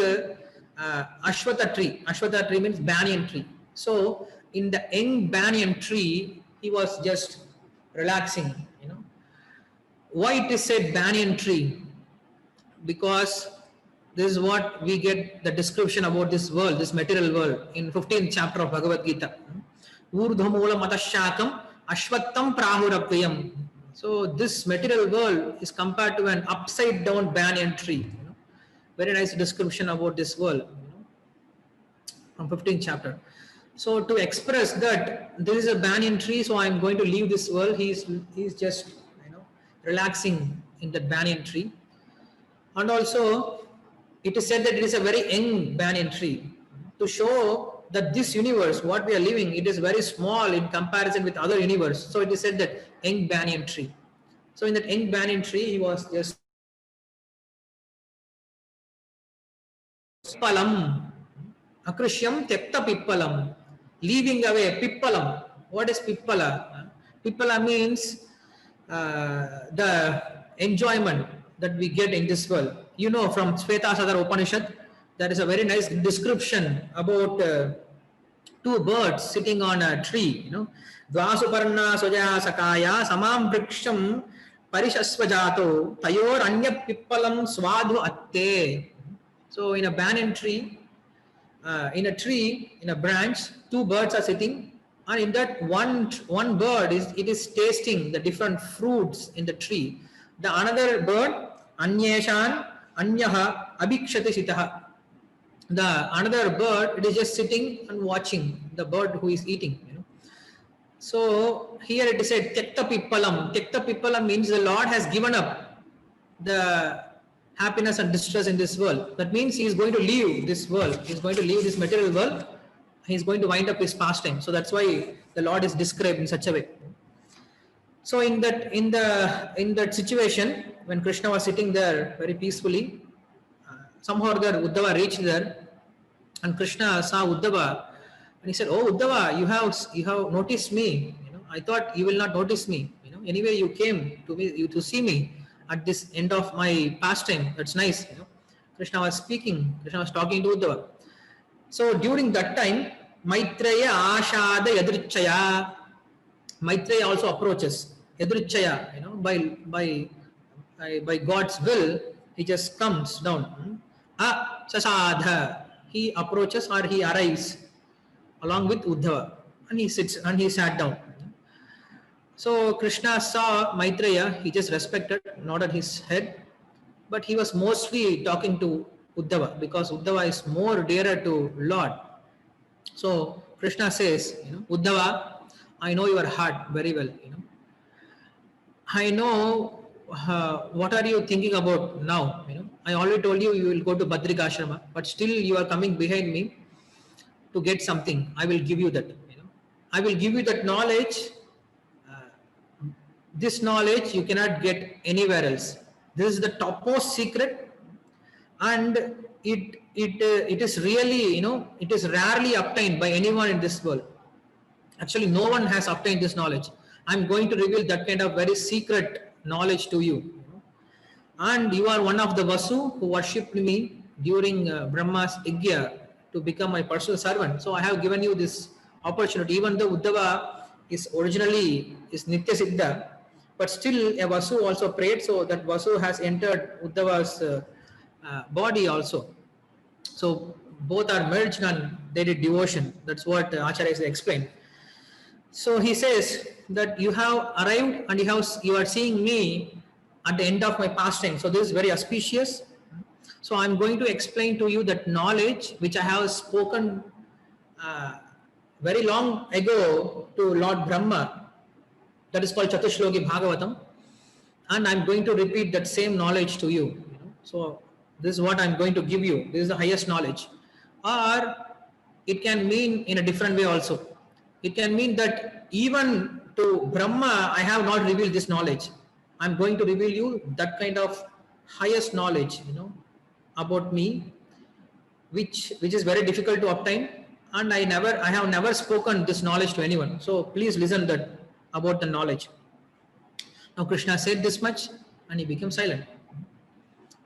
A: Ashwata tree. Ashwata tree means banyan tree. So in the young banyan tree, he was just relaxing. Why it is said banyan tree? Because this is what we get the description about this world, this material world, in 15th chapter of Bhagavad Gita. Urdhamoola matashakam ashwattam prahurapvayam. So this material world is compared to an upside down banyan tree. Very nice description about this world from 15th chapter. So to express that there is a banyan tree, so I am going to leave this world, he is just relaxing in that banyan tree. And also it is said that it is a very young banyan tree to show that this universe, what we are living, it is very small in comparison with other universe. So it is said that young banyan tree. So in that young banyan tree, he was just Pippalam, Akrishyam Tyakta Pippalam, leaving away Pippalam. What is Pippala? Pippala means the enjoyment that we get in this world. From Shvetasadhara Upanishad, there is a very nice description about 2 birds sitting on a tree. Dvasuparna Soja Sakaya Samam Vriksham Parishasvajato Tayor Anya Pippalam Swadhu Atte. So in a banyan tree, in a branch, 2 birds are sitting, and in that one bird is tasting the different fruits in the tree. The another bird, Anyeshan Anyaha Abhikshati Sitaha. The another bird, it is just sitting and watching the bird who is eating. So here it is said Tyakta Pippalam. Tyakta Pippalam means the Lord has given up the happiness and distress in this world. That means he is going to leave this world. He is going to leave this material world he's going to wind up his pastime. So that's why the Lord is described in such a way. So in that situation, when Krishna was sitting there very peacefully, somehow or other Uddhava reached there, and Krishna saw Uddhava, and he said, "Oh Uddhava, you have noticed me. I thought you will not notice me. Anyway you came to me to see me at this end of my pastime. That's nice." Krishna was speaking. Krishna was talking to Uddhava. So during that time, Maitreya Ashada Yadrichaya. Maitreya also approaches Yadrichaya, by God's will, he just comes down. Sasadha, he approaches or he arrives along with Uddhava, and he sits and he sat down. So Krishna saw Maitreya, he just respected, nodded his head, but he was mostly talking to Uddhava because Uddhava is more dearer to Lord. So Krishna says, Uddhava, I know your heart very well. I know what are you thinking about now. I already told you will go to Badrika Ashrama, but still you are coming behind me to get something. I will give you that. I will give you that knowledge. This knowledge you cannot get anywhere else. This is the topmost secret, and it is really, it is rarely obtained by anyone in this world. Actually, no one has obtained this knowledge. I'm going to reveal that kind of very secret knowledge to you. And you are one of the Vasu who worshipped me during Brahma's Yajna to become my personal servant. So I have given you this opportunity. Even though Uddhava is originally Nitya Siddha, but still a Vasu also prayed, so that Vasu has entered Uddhava's body also. So both are merged and they did devotion. That's what Acharya explained. So he says that you have arrived and you are seeing me at the end of my pastime. So this is very auspicious. So I'm going to explain to you that knowledge which I have spoken very long ago to Lord Brahma. That is called Chatushloki Bhagavatam. And I'm going to repeat that same knowledge to you. So this is what I'm going to give you. This is the highest knowledge. Or it can mean in a different way also. It can mean that even to Brahma, I have not revealed this knowledge. I'm going to reveal you that kind of highest knowledge, about me, which is very difficult to obtain. And I have never spoken this knowledge to anyone. So please listen that about the knowledge. Now Krishna said this much and he became silent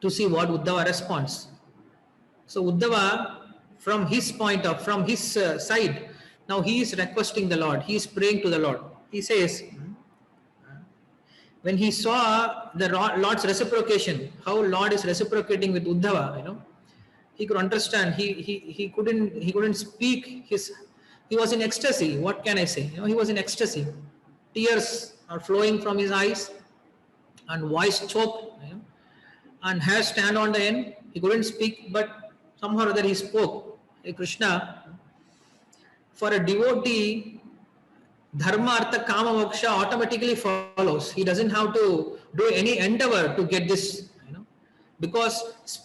A: to see what Uddhava responds. So Uddhava, from his side, now he is requesting the Lord. He is praying to the Lord. He says, when he saw the Lord's reciprocation, how Lord is reciprocating with Uddhava, he could understand. He couldn't speak. He was in ecstasy. What can I say? He was in ecstasy. Tears are flowing from his eyes, and voice choked, and hair stand on the end. He couldn't speak, but somehow or other he spoke. Hey Krishna, for a devotee, dharma, artha, kama, moksha automatically follows. He doesn't have to do any endeavor to get this, because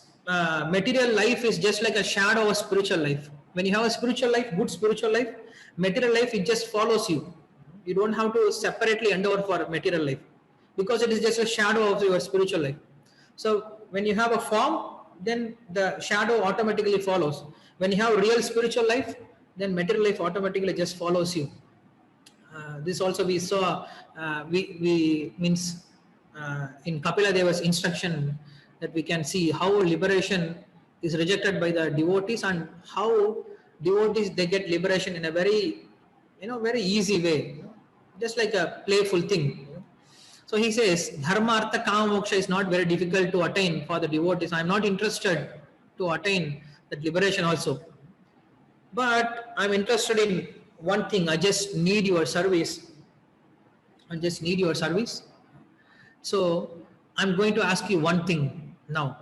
A: material life is just like a shadow of spiritual life. When you have a spiritual life, good spiritual life, material life, it just follows you. You don't have to separately endeavor for material life, because it is just a shadow of your spiritual life. So when you have a form, then the shadow automatically follows. When you have real spiritual life, then material life automatically just follows you. This also we saw, in Kapila Deva's instruction, that we can see how liberation is rejected by the devotees, and how devotees, they get liberation in a very, very easy way, just like a playful thing. So he says, dharma, artha, kama, moksha is not very difficult to attain for the devotees. I am not interested to attain that liberation also. But I am interested in one thing. I just need your service. So I am going to ask you one thing now.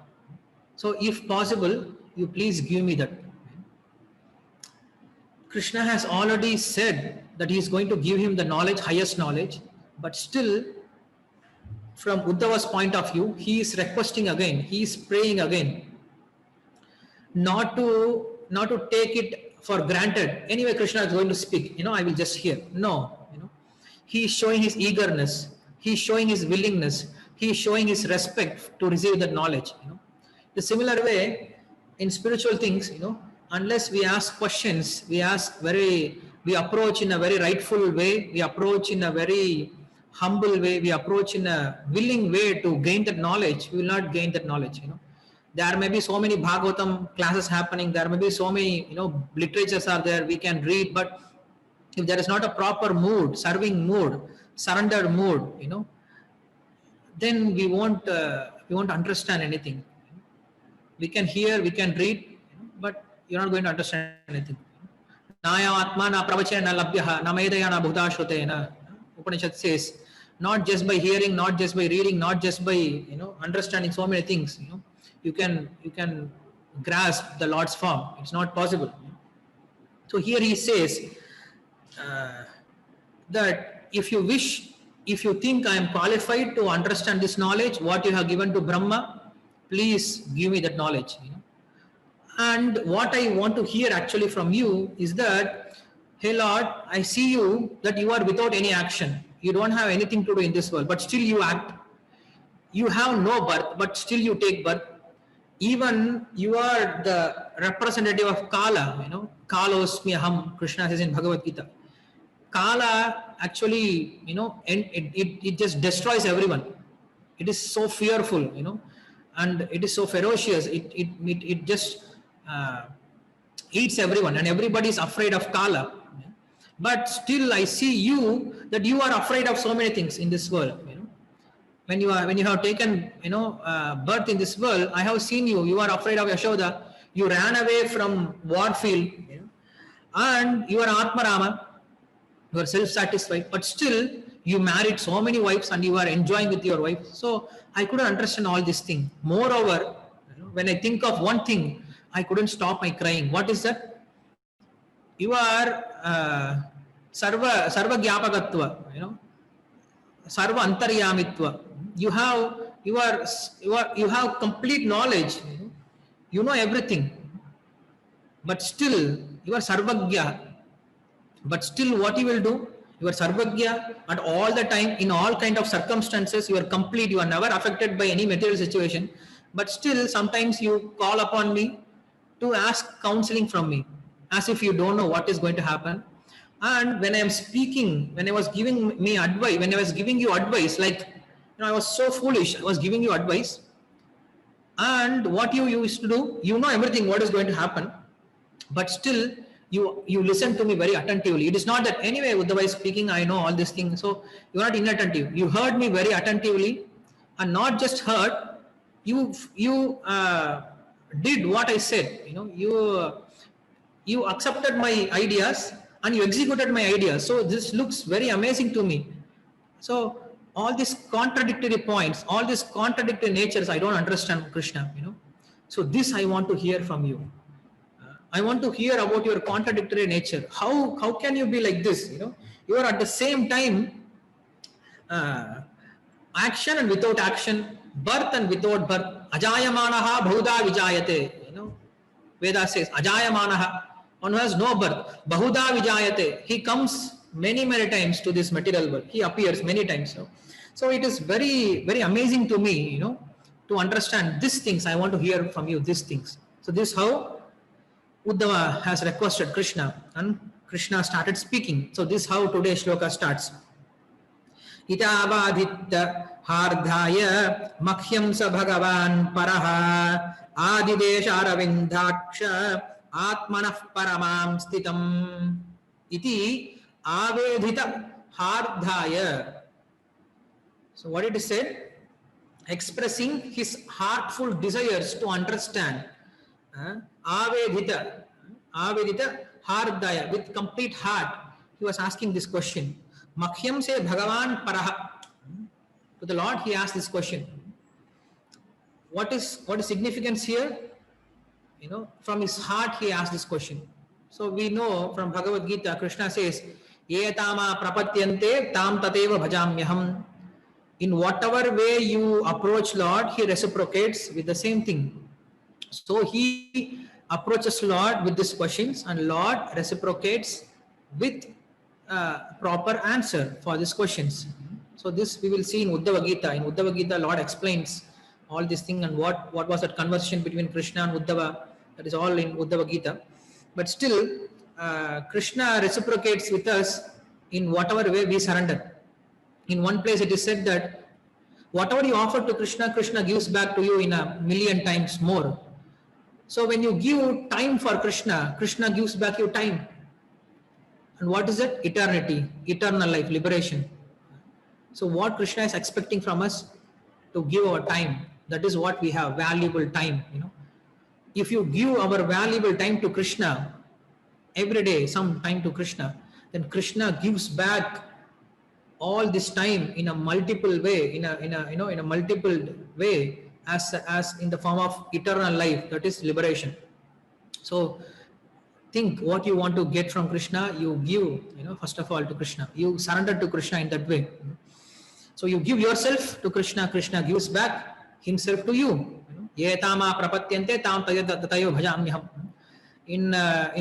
A: So if possible, you please give me that. Krishna has already said that he is going to give him the knowledge, highest knowledge, but still, from Uddhava's point of view, he is requesting again, he is praying again, not to take it for granted. Anyway, Krishna is going to speak. I will just hear. No. He is showing his eagerness. He is showing his willingness. He is showing his respect to receive that knowledge. The similar way in spiritual things, unless we ask questions, we approach in a very rightful way, we approach in a very humble way, we approach in a willing way to gain that knowledge, we will not gain that knowledge. There may be so many Bhagavatam classes happening, there may be so many, literatures are there, we can read, but if there is not a proper mood, serving mood, surrender mood, then we won't understand anything. We can hear, we can read, but you're not going to understand anything. Naya atma na pravachena na labhyaha na medaya na bhutashruteena. Upanishad says, not just by hearing, not just by reading, not just by understanding so many things, you can grasp the Lord's form. It's not possible. So here he says that if you think I am qualified to understand this knowledge, what you have given to Brahma, please give me that knowledge. And what I want to hear actually from you is that, hey Lord, I see you that you are without any action. You don't have anything to do in this world, but still you act. You have no birth, but still you take birth. Even you are the representative of Kala, Kalosmi Aham, Krishna says in Bhagavad Gita. Kala actually, it just destroys everyone. It is so fearful, and it is so ferocious. It just eats everyone, and everybody is afraid of Kala. But still, I see you that you are afraid of so many things in this world. When you have taken birth in this world, I have seen you. You are afraid of Yashoda. You ran away from war field, and you are Atmarama. You are self-satisfied, but still you married so many wives and you are enjoying with your wife. So I couldn't understand all this thing. Moreover, when I think of one thing, I couldn't stop my crying. What is that? You are sarva gyapakatva, sarva antaryamitva. You have complete knowledge. You know everything, but still you are sarvagya. But still what you will do? You are sarvagya at all the time, in all kind of circumstances, you are complete, you are never affected by any material situation. But still sometimes you call upon me to ask counseling from me, as if you don't know what is going to happen. And when I am speaking, when I was giving you advice, like, I was so foolish, I was giving you advice. And what you used to do, you know everything what is going to happen, but still you listen to me very attentively. It is not that anyway, Uddhava is speaking, I know all these things. So you are not inattentive. You heard me very attentively, and not just heard, you did what I said. You accepted my ideas and you executed my ideas. So this looks very amazing to me. So all these contradictory points, all these contradictory natures, I don't understand, Krishna. So this I want to hear from you. I want to hear about your contradictory nature. How can you be like this? You are at the same time action and without action, birth and without birth. Ajayamanaha bahuda vijayate. Veda says Ajayamanaha, one who has no birth. Bahuda vijayate. He comes many times to this material world. He appears many times. So it is very, very amazing to me, to understand these things. I want to hear from you these things. So this is how Uddhava has requested Krishna, and Krishna started speaking. So this is how today's shloka starts. Itavadhitta hardhaya makhyam sa bhagavan paraha adidesha aravindhaksha atmanah paramam stitam iti avedhita hardhaya. So what it is said? Expressing his heartful desires to understand. Avedhita hardaya, with complete heart, he was asking this question. Makhyam se Bhagavan paraha. To the Lord he asked this question. What is significance here? From his heart he asked this question. So we know from Bhagavad Gita, Krishna says, Yetama prapatyante tam tateva bhajamyaham. In whatever way you approach Lord, he reciprocates with the same thing. So he approaches Lord with these questions, and Lord reciprocates with proper answer for these questions. So this we will see in Uddhava Gita. In Uddhava Gita, Lord explains all this thing and what was that conversation between Krishna and Uddhava. That is all in Uddhava Gita. But still, Krishna reciprocates with us in whatever way we surrender. In one place it is said that whatever you offer to Krishna, Krishna gives back to you in a million times more. So when you give time for Krishna, Krishna gives back your time. And what is it? Eternity, eternal life, liberation. So what Krishna is expecting from us? To give our time. That is what we have, valuable time. If you give our valuable time to Krishna, every day some time to Krishna, then Krishna gives back all this time in a multiple way, in a multiple way, as in the form of eternal life, that is liberation. So think what you want to get from Krishna, you give, first of all to Krishna. You surrender to Krishna in that way. So you give yourself to Krishna, Krishna gives back himself to you. Ye tama prapatyante tam tatayo bhajamyaham. In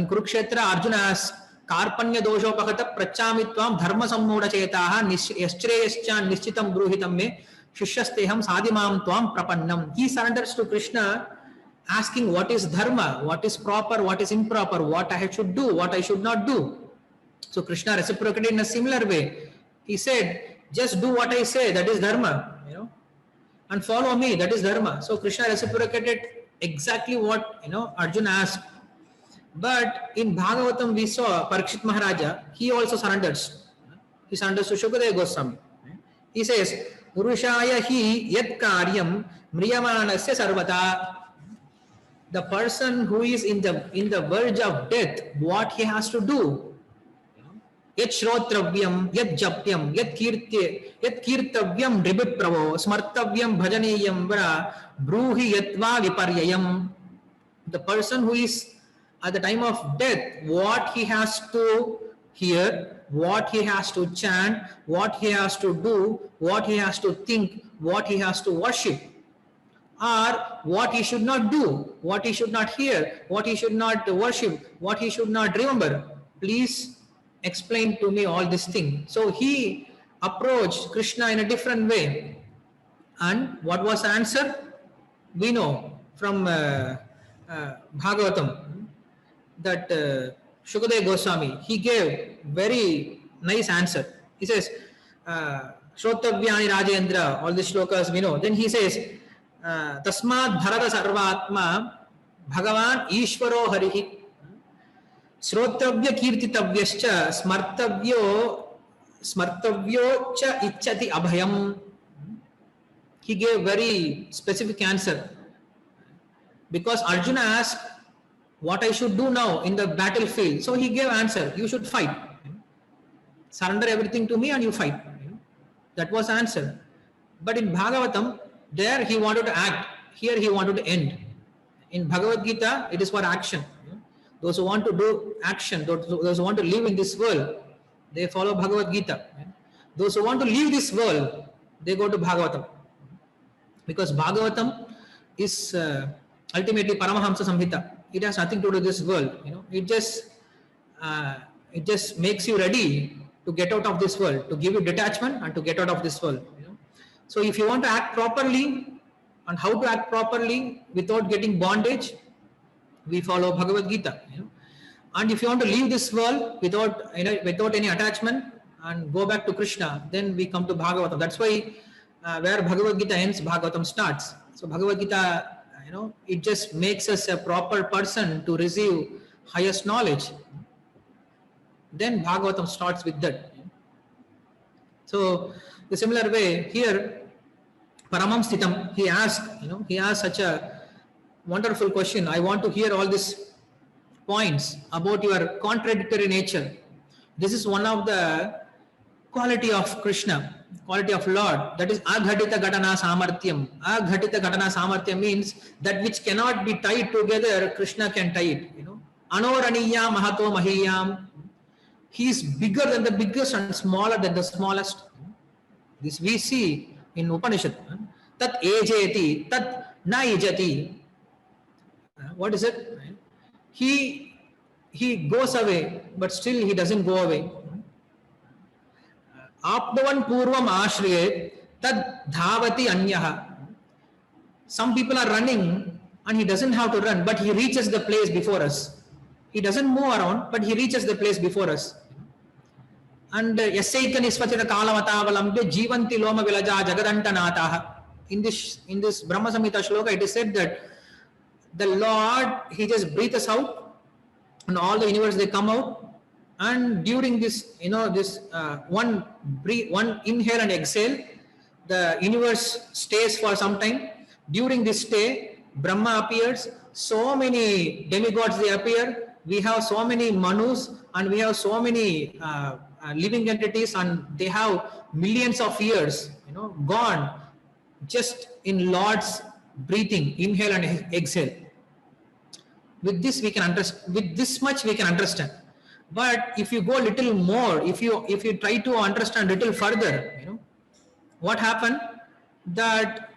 A: Kurukshetra, Arjuna asks, Karpanya doshopakata prachami tvam dharma sammoda chetaha yaschreyascha nishchitam bruhitam me shishyasteham sadimam tvam prapannam. He surrenders to Krishna asking what is dharma, what is proper, what is improper, what I should do, what I should not do. So Krishna reciprocated in a similar way. He said, just do what I say, that is dharma, and follow me, that is dharma. So Krishna reciprocated exactly what Arjuna asked. But in Bhagavatam we saw Parikshit Maharaja, he also surrenders. He surrenders to Shukadeva Goswami. He says, Purushaya hi yad karyam mriyamanasya sarvata. The person who is in the verge of death, what he has to do. Yat shrotravyam, yat japyam, yat kirtavyam dribipravo, smartavyam bhajaniyam vara, bruhi yatva viparyayam. The person who is at the time of death, what he has to hear, what he has to chant, what he has to do, what he has to think, what he has to worship, or what he should not do, what he should not hear, what he should not worship, what he should not remember. Please explain to me all this thing. So he approached Krishna in a different way. And what was the answer? We know from Bhagavatam that Shukadeva Goswami, he gave very nice answer. He says, Shrotavyani Rajendra, all these shlokas we know. Then he says, Tasmad Bharata Sarvatma Bhagavan Ishvaro Harihi Shrotavya Kirtitavyascha Smartavyo cha Ichchati Abhayam. He gave very specific answer. Because Arjuna asked, what I should do now in the battlefield. So he gave answer, you should fight. Surrender everything to me and you fight. That was the answer. But in Bhagavatam, there he wanted to act. Here he wanted to end. In Bhagavad Gita, it is for action. Those who want to do action, those who want to live in this world, they follow Bhagavad Gita. Those who want to leave this world, they go to Bhagavatam. Because Bhagavatam is ultimately Paramahamsa Samhita. It has nothing to do with this world. It just makes you ready to get out of this world, to give you detachment and to get out of this world. So if you want to act properly, and how to act properly without getting bondage, we follow Bhagavad Gita. And if you want to leave this world without any attachment and go back to Krishna, then we come to Bhagavatam. That's why where Bhagavad Gita ends, Bhagavatam starts. So Bhagavad Gita, it just makes us a proper person to receive highest knowledge. Then Bhagavatam starts with that. So the similar way here, Paramam Sthitam, he asked such a wonderful question. I want to hear all these points about your contradictory nature. This is one of the quality of Krishna, quality of Lord. That is Aghatita Ghatana Samarthyam. Aghatita Ghatana Samarthyam means that which cannot be tied together, Krishna can tie it. Anoraniya Mahato Mahiyam. He is bigger than the biggest and smaller than the smallest. This we see in Upanishad. Tat ejeti, tat na ejati. What is it? he goes away, but still he doesn't go away. Apnavan purvam ashriyet tad dhavati anyaha. Some people are running and he doesn't have to run, but he reaches the place before us. He doesn't move around, but he reaches the place before us. And yasaika nisvachita kalamataavalamte jivanti loma vilaja jagadantanaataha. In this Brahma Samhita shloka, it is said that the Lord, he just breathes out and all the universe, they come out. And during this, one inhale and exhale, the universe stays for some time. During this stay, Brahma appears, so many demigods they appear, we have so many Manus and we have so many living entities, and they have millions of years, gone just in Lord's breathing, inhale and exhale. With this we can understand, with this much we can understand. But if you go a little more, if you try to understand a little further, what happened, that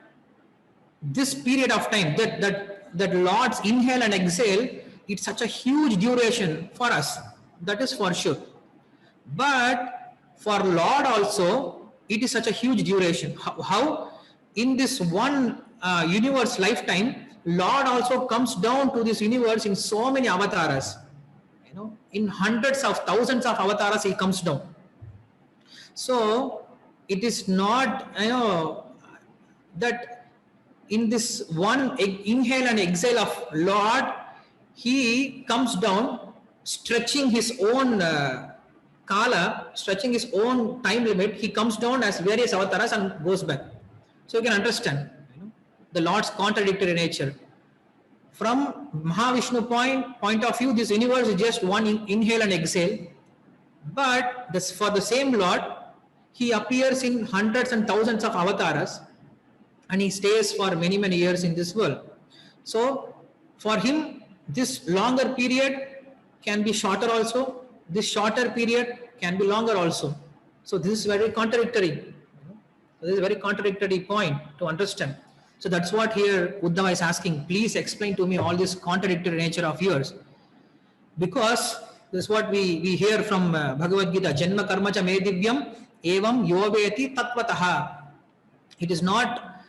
A: this period of time, that Lord's inhale and exhale, it's such a huge duration for us. That is for sure. But for Lord also, it is such a huge duration. How? In this one universe lifetime, Lord also comes down to this universe in so many avatars. In hundreds of thousands of avatars, he comes down. So it is not, that in this one inhale and exhale of Lord, he comes down, stretching his own kala, stretching his own time limit. He comes down as various avatars and goes back. So you can understand the Lord's contradictory nature. From Mahavishnu point of view, this universe is just one inhale and exhale. But for the same Lord, he appears in hundreds and thousands of avatars, and he stays for many, many years in this world. So for him, this longer period can be shorter also. This shorter period can be longer also. So this is very contradictory. This is a very contradictory point to understand. So that's what here Uddhava is asking. Please explain to me all this contradictory nature of yours. Because this is what we hear from Bhagavad Gita. Janma karma cha me divyam evam yoveti tatvataha. It is not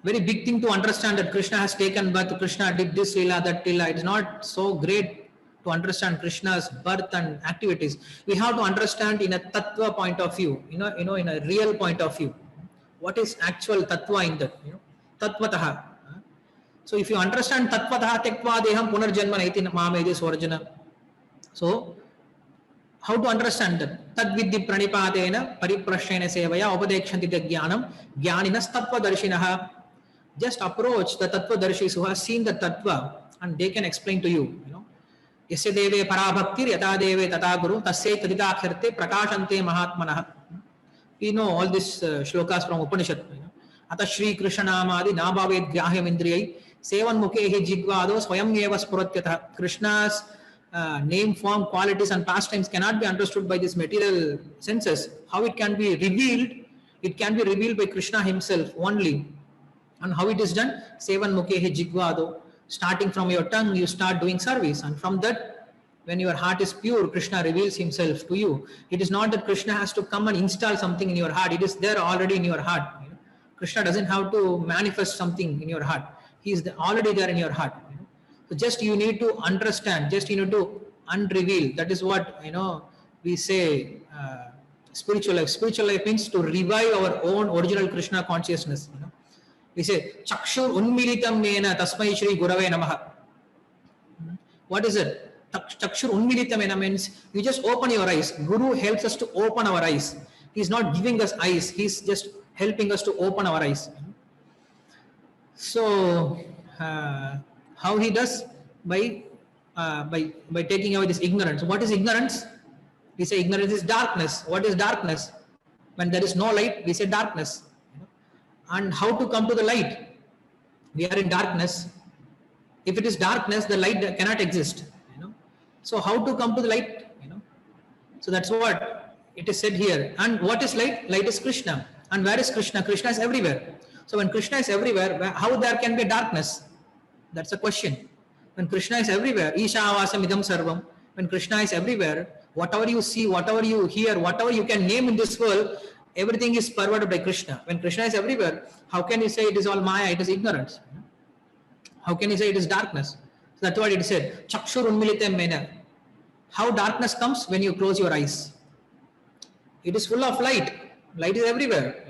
A: very big thing to understand that Krishna has taken birth, Krishna did this lila, that lila. It is not so great to understand Krishna's birth and activities. We have to understand in a tattva point of view, in a real point of view. What is actual tattva in that? Tattvataha. So if you understand tattvataha tektva deham punarjanma naiti mamedi swarjana. So how to understand that? Tad vidhi pranipadena pariprashyena sevaya upadekshanti jnanam jnaninas tattva darshinaha. Just approach the tattva darshis who have seen the tattva, and they can explain to you. Yasya deve parabhaktir yata deve tata guru tasya taditakhirte prakashante mahatmanah. We know all these shlokas from Upanishad. Ata Shri Krishna Namadi Nabhaved Gyahyam Indriyai Sevan Mukhehi Jigvado Swayam Eva Spuratyatha. Krishna's name, form, qualities and pastimes cannot be understood by these material senses. How it can be revealed? It can be revealed by Krishna himself only. And how it is done? Sevan Mukhehi Jigvado. Starting from your tongue, you start doing service. And from that, when your heart is pure, Krishna reveals himself to you. It is not that Krishna has to come and install something in your heart. It is there already in your heart. Krishna doesn't have to manifest something in your heart. He is already there in your heart. So just you need to understand, just you need to unreveal. That is what we say spiritual life. Spiritual life means to revive our own original Krishna consciousness. We say Chakshur Unmilitam Nena Tasmai Shri Gurave Namaha. What is it? Chakshur Unmilitam means you just open your eyes. Guru helps us to open our eyes. He is not giving us eyes. He is just helping us to open our eyes. So how he does? By taking away this ignorance. What is ignorance? We say ignorance is darkness. What is darkness? When there is no light, we say darkness. And how to come to the light? We are in darkness. If it is darkness, the light cannot exist. So how to come to the light? So that's what it is said here. And what is light? Light is Krishna. And where is Krishna? Krishna is everywhere. So when Krishna is everywhere, how there can be darkness? That's a question. When Krishna is everywhere, Isha Avasam Idam Sarvam, when Krishna is everywhere, whatever you see, whatever you hear, whatever you can name in this world, everything is pervaded by Krishna. When Krishna is everywhere, how can you say it is all Maya, it is ignorance? How can you say it is darkness? So that's what it said. Chakshur unmilitem mena. How darkness comes? When you close your eyes. It is full of light. Light is everywhere,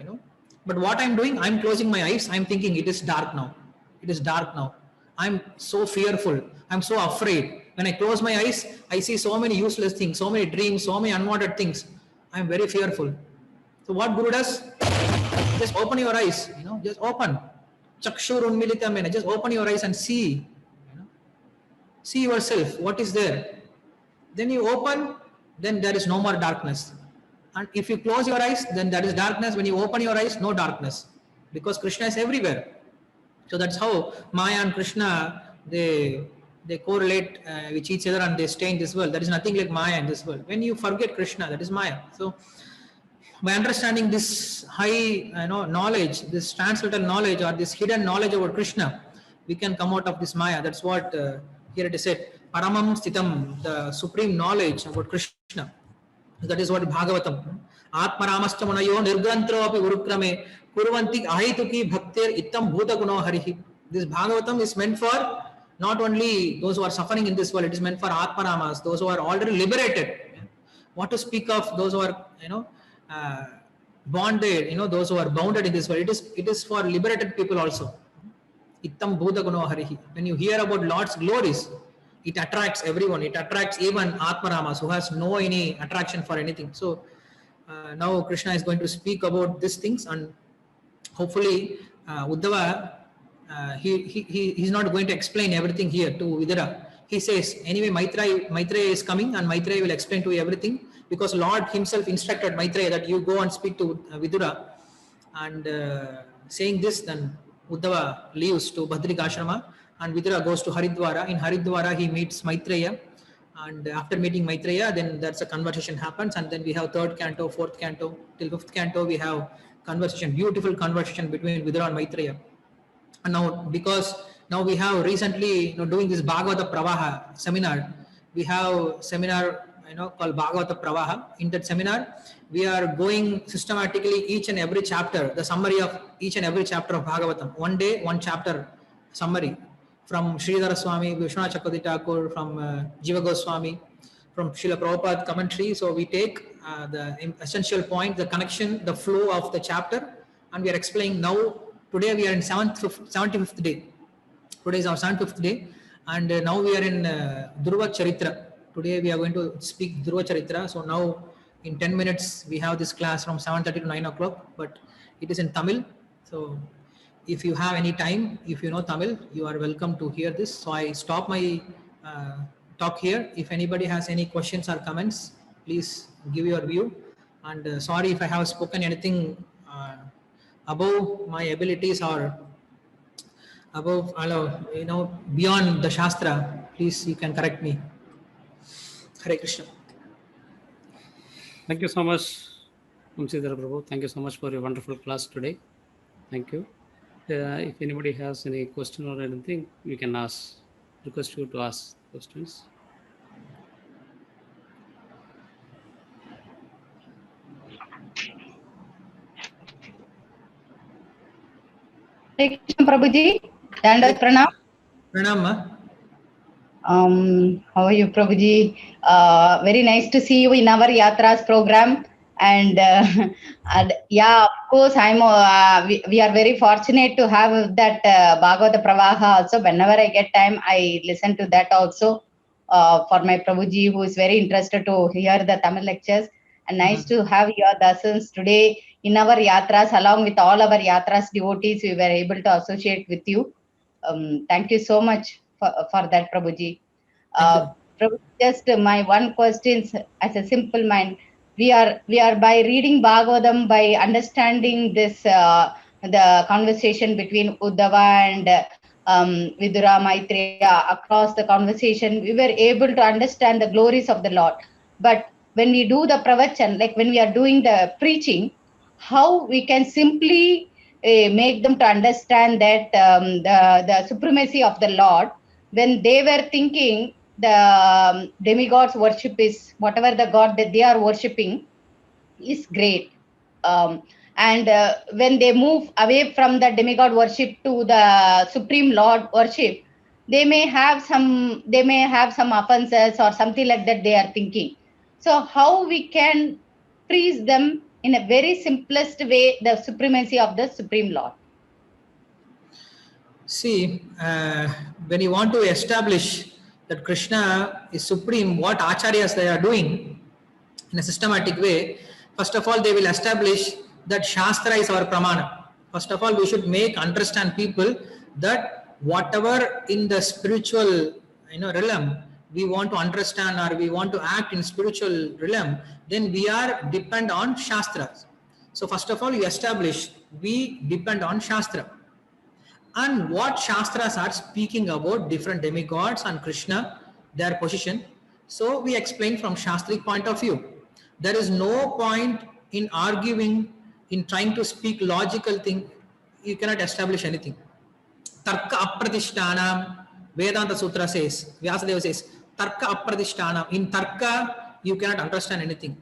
A: But what I'm doing, I'm closing my eyes. I'm thinking it is dark now. It is dark now. I'm so fearful. I'm so afraid. When I close my eyes, I see so many useless things, so many dreams, so many unwanted things. I'm very fearful. So what Guru does? Just open your eyes, just open. Chakshur unmilitam mena. Just open your eyes and see. See yourself. What is there? Then you open, then there is no more darkness. And if you close your eyes, then there is darkness. When you open your eyes, no darkness. Because Krishna is everywhere. So that's how Maya and Krishna, they correlate with each other and they stay in this world. There is nothing like Maya in this world. When you forget Krishna, that is Maya. So by understanding this high knowledge, this transcendental knowledge or this hidden knowledge about Krishna, we can come out of this Maya. That's what here it is said. Paramam Sthitam, the supreme knowledge about Krishna. That is what Bhagavatam. Atmaramascha munayo nirgrantro api urukrame kurvanti ahituki bhaktir ittam bhuta guno harihi. This Bhagavatam is meant for not only those who are suffering in this world, it is meant for Atmaramas, those who are already liberated. What to speak of those who are, bonded, those who are bounded in this world. It is for liberated people also. Ittam bhuta guno harihi. When you hear about Lord's glories, it attracts everyone. It attracts even Atmaramas who has no any attraction for anything. So now Krishna is going to speak about these things, and hopefully Uddhava, he's not going to explain everything here to Vidura. He says, anyway, Maitreya is coming and Maitreya will explain to you everything, because Lord himself instructed Maitreya that you go and speak to Vidura. And saying this, then Uddhava leaves to Badrika Ashrama. And Vidura goes to Haridwara. In Haridwara, he meets Maitreya. And after meeting Maitreya, then there's a conversation happens. And then we have third canto, fourth canto, till fifth canto, we have conversation, beautiful conversation between Vidura and Maitreya. And now, because now we have recently, doing this Bhagavata Pravaha seminar, we have seminar, called Bhagavata Pravaha. In that seminar, we are going systematically each and every chapter, the summary of each and every chapter of Bhagavatam. One day, one chapter summary. From Sridhara Swami, Vishwanath Chakravarti Thakur, from Jiva Goswami, from Srila Prabhupada commentary. So we take the essential point, the connection, the flow of the chapter, and we are explaining now. Today we are in 75th day. Today is our 75th day, and now we are in Dhruva Charitra. Today we are going to speak Dhruva Charitra. So now in 10 minutes we have this class from 7:30 to 9 o'clock, but it is in Tamil. So if you have any time, if you know Tamil, you are welcome to hear this. So I stop my talk here. If anybody has any questions or comments, please give your view. And sorry if I have spoken anything above my abilities or above, beyond the Shastra. Please, you can correct me. Hare Krishna.
B: Thank you so much, Vamsidhara Prabhu. Thank you so much for your wonderful class today. Thank you. If anybody has any question or anything, you can ask. Request you to ask questions.
C: Hare Krishna Prabhuji, Dandavat Pranam.
A: Pranam.
C: How are you, Prabhuji? Very nice to see you in our Yatras program. And yeah, of course, we are very fortunate to have that Bhagavata Pravaha also. Whenever I get time, I listen to that also for my Prabhuji, who is very interested to hear the Tamil lectures. And nice to have your darsans today in our Yatras, along with all our Yatras devotees. We were able to associate with you. Thank you so much for that, Prabhuji. Prabhuji, just my one question as a simple mind. We are by reading Bhagavatam, by understanding this the conversation between Uddhava and Vidura Maitreya. Across the conversation, we were able to understand the glories of the Lord. But when we do the pravachan, like when we are doing the preaching, how we can simply make them to understand that the supremacy of the Lord, when they were thinking the demigods worship is whatever the god that they are worshipping is great. And when they move away from the demigod worship to the supreme lord worship, they may have some offenses or something like that they are thinking. So how we can treat them in a very simplest way the supremacy of the supreme lord?
A: See, when you want to establish that Krishna is supreme, what acharyas they are doing in a systematic way, first of all, they will establish that Shastra is our pramana. First of all, we should make understand people that whatever in the spiritual realm we want to understand or we want to act in spiritual realm, then we are depend on Shastras. So first of all, you establish we depend on Shastra. And what Shastras are speaking about different demigods and Krishna, their position. So we explain from Shastric point of view. There is no point in arguing, in trying to speak logical thing. You cannot establish anything. Tarka apratishtanam, Vedanta Sutra says, Vyasadeva says, Tarka apratishtanam. In Tarka, you cannot understand anything.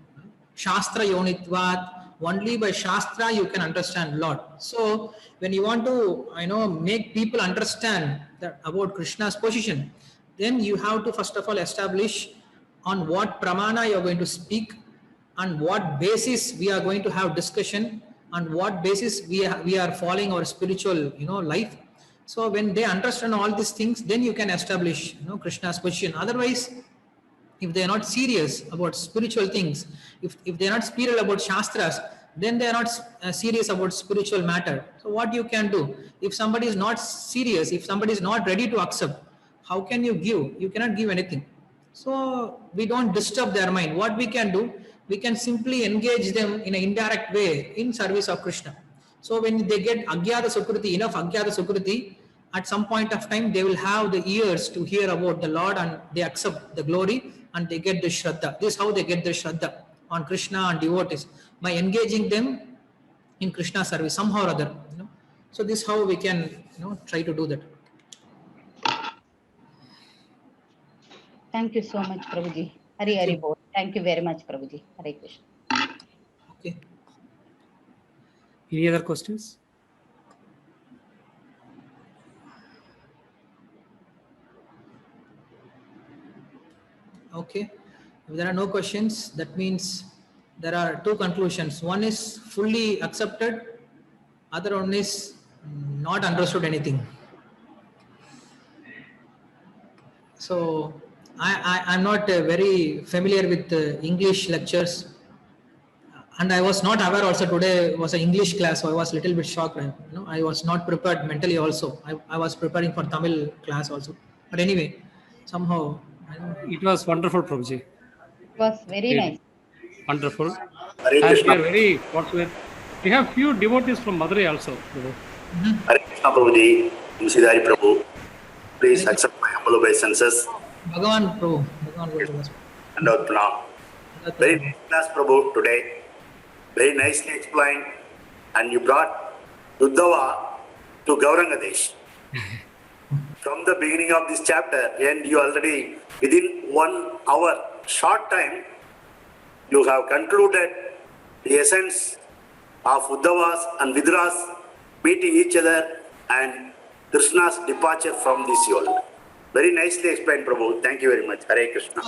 A: Shastra yonitvat, only by Shastra you can understand Lord. So when you want to make people understand that about Krishna's position, then you have to first of all establish on what pramana you are going to speak, on what basis we are going to have discussion, on what basis we are following our spiritual life. So when they understand all these things, then you can establish Krishna's position. Otherwise, if they are not serious about spiritual things, if they are not spiritual about Shastras, then they are not serious about spiritual matter. So what you can do, if somebody is not serious, if somebody is not ready to accept, how can you give? You cannot give anything. So we don't disturb their mind. What we can do, we can simply engage them in an indirect way in service of Krishna. So when they get Agyata Sukriti, enough Agyata Sukriti, at some point of time they will have the ears to hear about the Lord and they accept the glory and they get the Shraddha. This is how they get the Shraddha on Krishna and devotees, by engaging them in Krishna service somehow or other. So this is how we can try to do that.
C: Thank you so much, Prabhuji. Hari Hari Bol. Thank you very much, Prabhuji. Hare Krishna.
A: Okay.
B: Any other questions?
A: Okay. If there are no questions, that means there are two conclusions. One is fully accepted, other one is not understood anything. So I'm not very familiar with English lectures, and I was not aware also today was an English class, so I was a little bit shocked. I was not prepared mentally also. I was preparing for Tamil class also. But anyway, somehow.
B: It was wonderful, Prabhuji.
C: It was very nice.
B: Wonderful.
D: Hare
B: And we
D: Krishna.
B: are very fortunate. We have few devotees from Madurai also, Prabhu.
D: Hare Krishna Prabhuji, Musidari Prabhu. Please accept my humble obeisances
A: Bhagavan Prabhu. Bhagavan Prabhu.
D: and our pranam. Very nice class, Prabhu, today. Very nicely explained. And you brought Uddhava to Gauranga-desh. From the beginning of this chapter, and you already, within 1 hour, short time, you have concluded the essence of Uddhavas and Vidras meeting each other and Krishna's departure from this world. Very nicely explained, Prabhu. Thank you very much. Hare Krishna.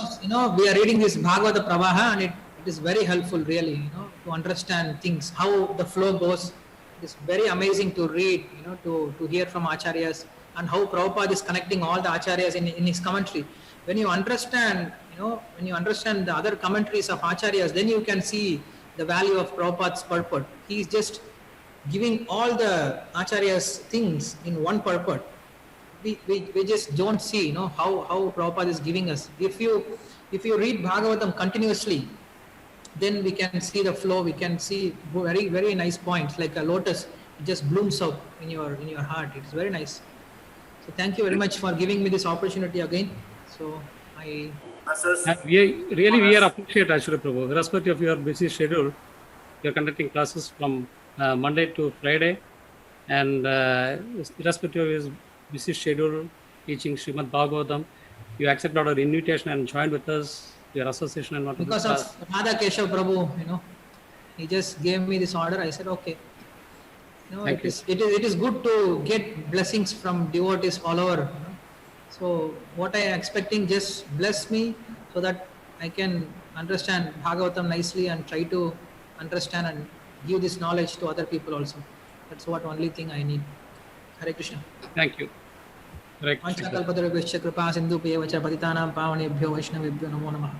A: We are reading this Bhagavata Pravaha and it is very helpful really, to understand things, how the flow goes. It's very amazing to read, to hear from Acharyas and how Prabhupada is connecting all the Acharyas in his commentary. When you understand, when you understand the other commentaries of Acharyas, then you can see the value of Prabhupada's purport. He is just giving all the Acharyas things in one purport. We just don't see, how Prabhupada is giving us. If you read Bhagavatam continuously, then we can see the flow. We can see very, very nice points, like a lotus. It just blooms up in your heart. It's very nice. So thank you very much for giving me this opportunity again. So I.
B: And we are appreciate actually, Prabhu. Irrespective of your busy schedule, you are conducting classes from Monday to Friday, and irrespective of his busy schedule, teaching Srimad Bhagavatam. You accepted our invitation and joined with us, your association and what
A: Because of Radha Keshav Prabhu, he just gave me this order. I said, okay.
B: Thank you.
A: It is good to get blessings from devotees all over. So what I am expecting, just bless me so that I can understand Bhagavatam nicely and try to understand and give this knowledge to other people also. That's what only thing I need. Hare Krishna.
B: Thank you. Hare Krishna.
A: Panchakalpatarubhyascha kripa sindhubhyev cha patitanam pavanebhyo vaishnavebhyo namo namah.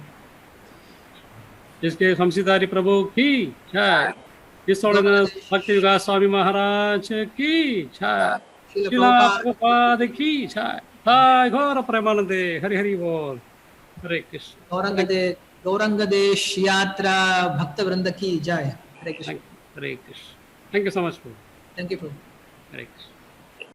B: जिसके शमसीधारी प्रभु की जय, इस ordinance भक्ति विकास स्वामी महाराज की जय, शिला प्रभुपाद की जय, जय घोर प्रेमानंदे, हरि हरि बोल, हरे कृष्ण।
A: गौरंगदेश यात्रा भक्त वृंद की जय। हरे कृष्ण।
B: हरे Krishna. Thank you so much, Prabhu.
A: Thank you, Prabhu.
B: Hare Krishna.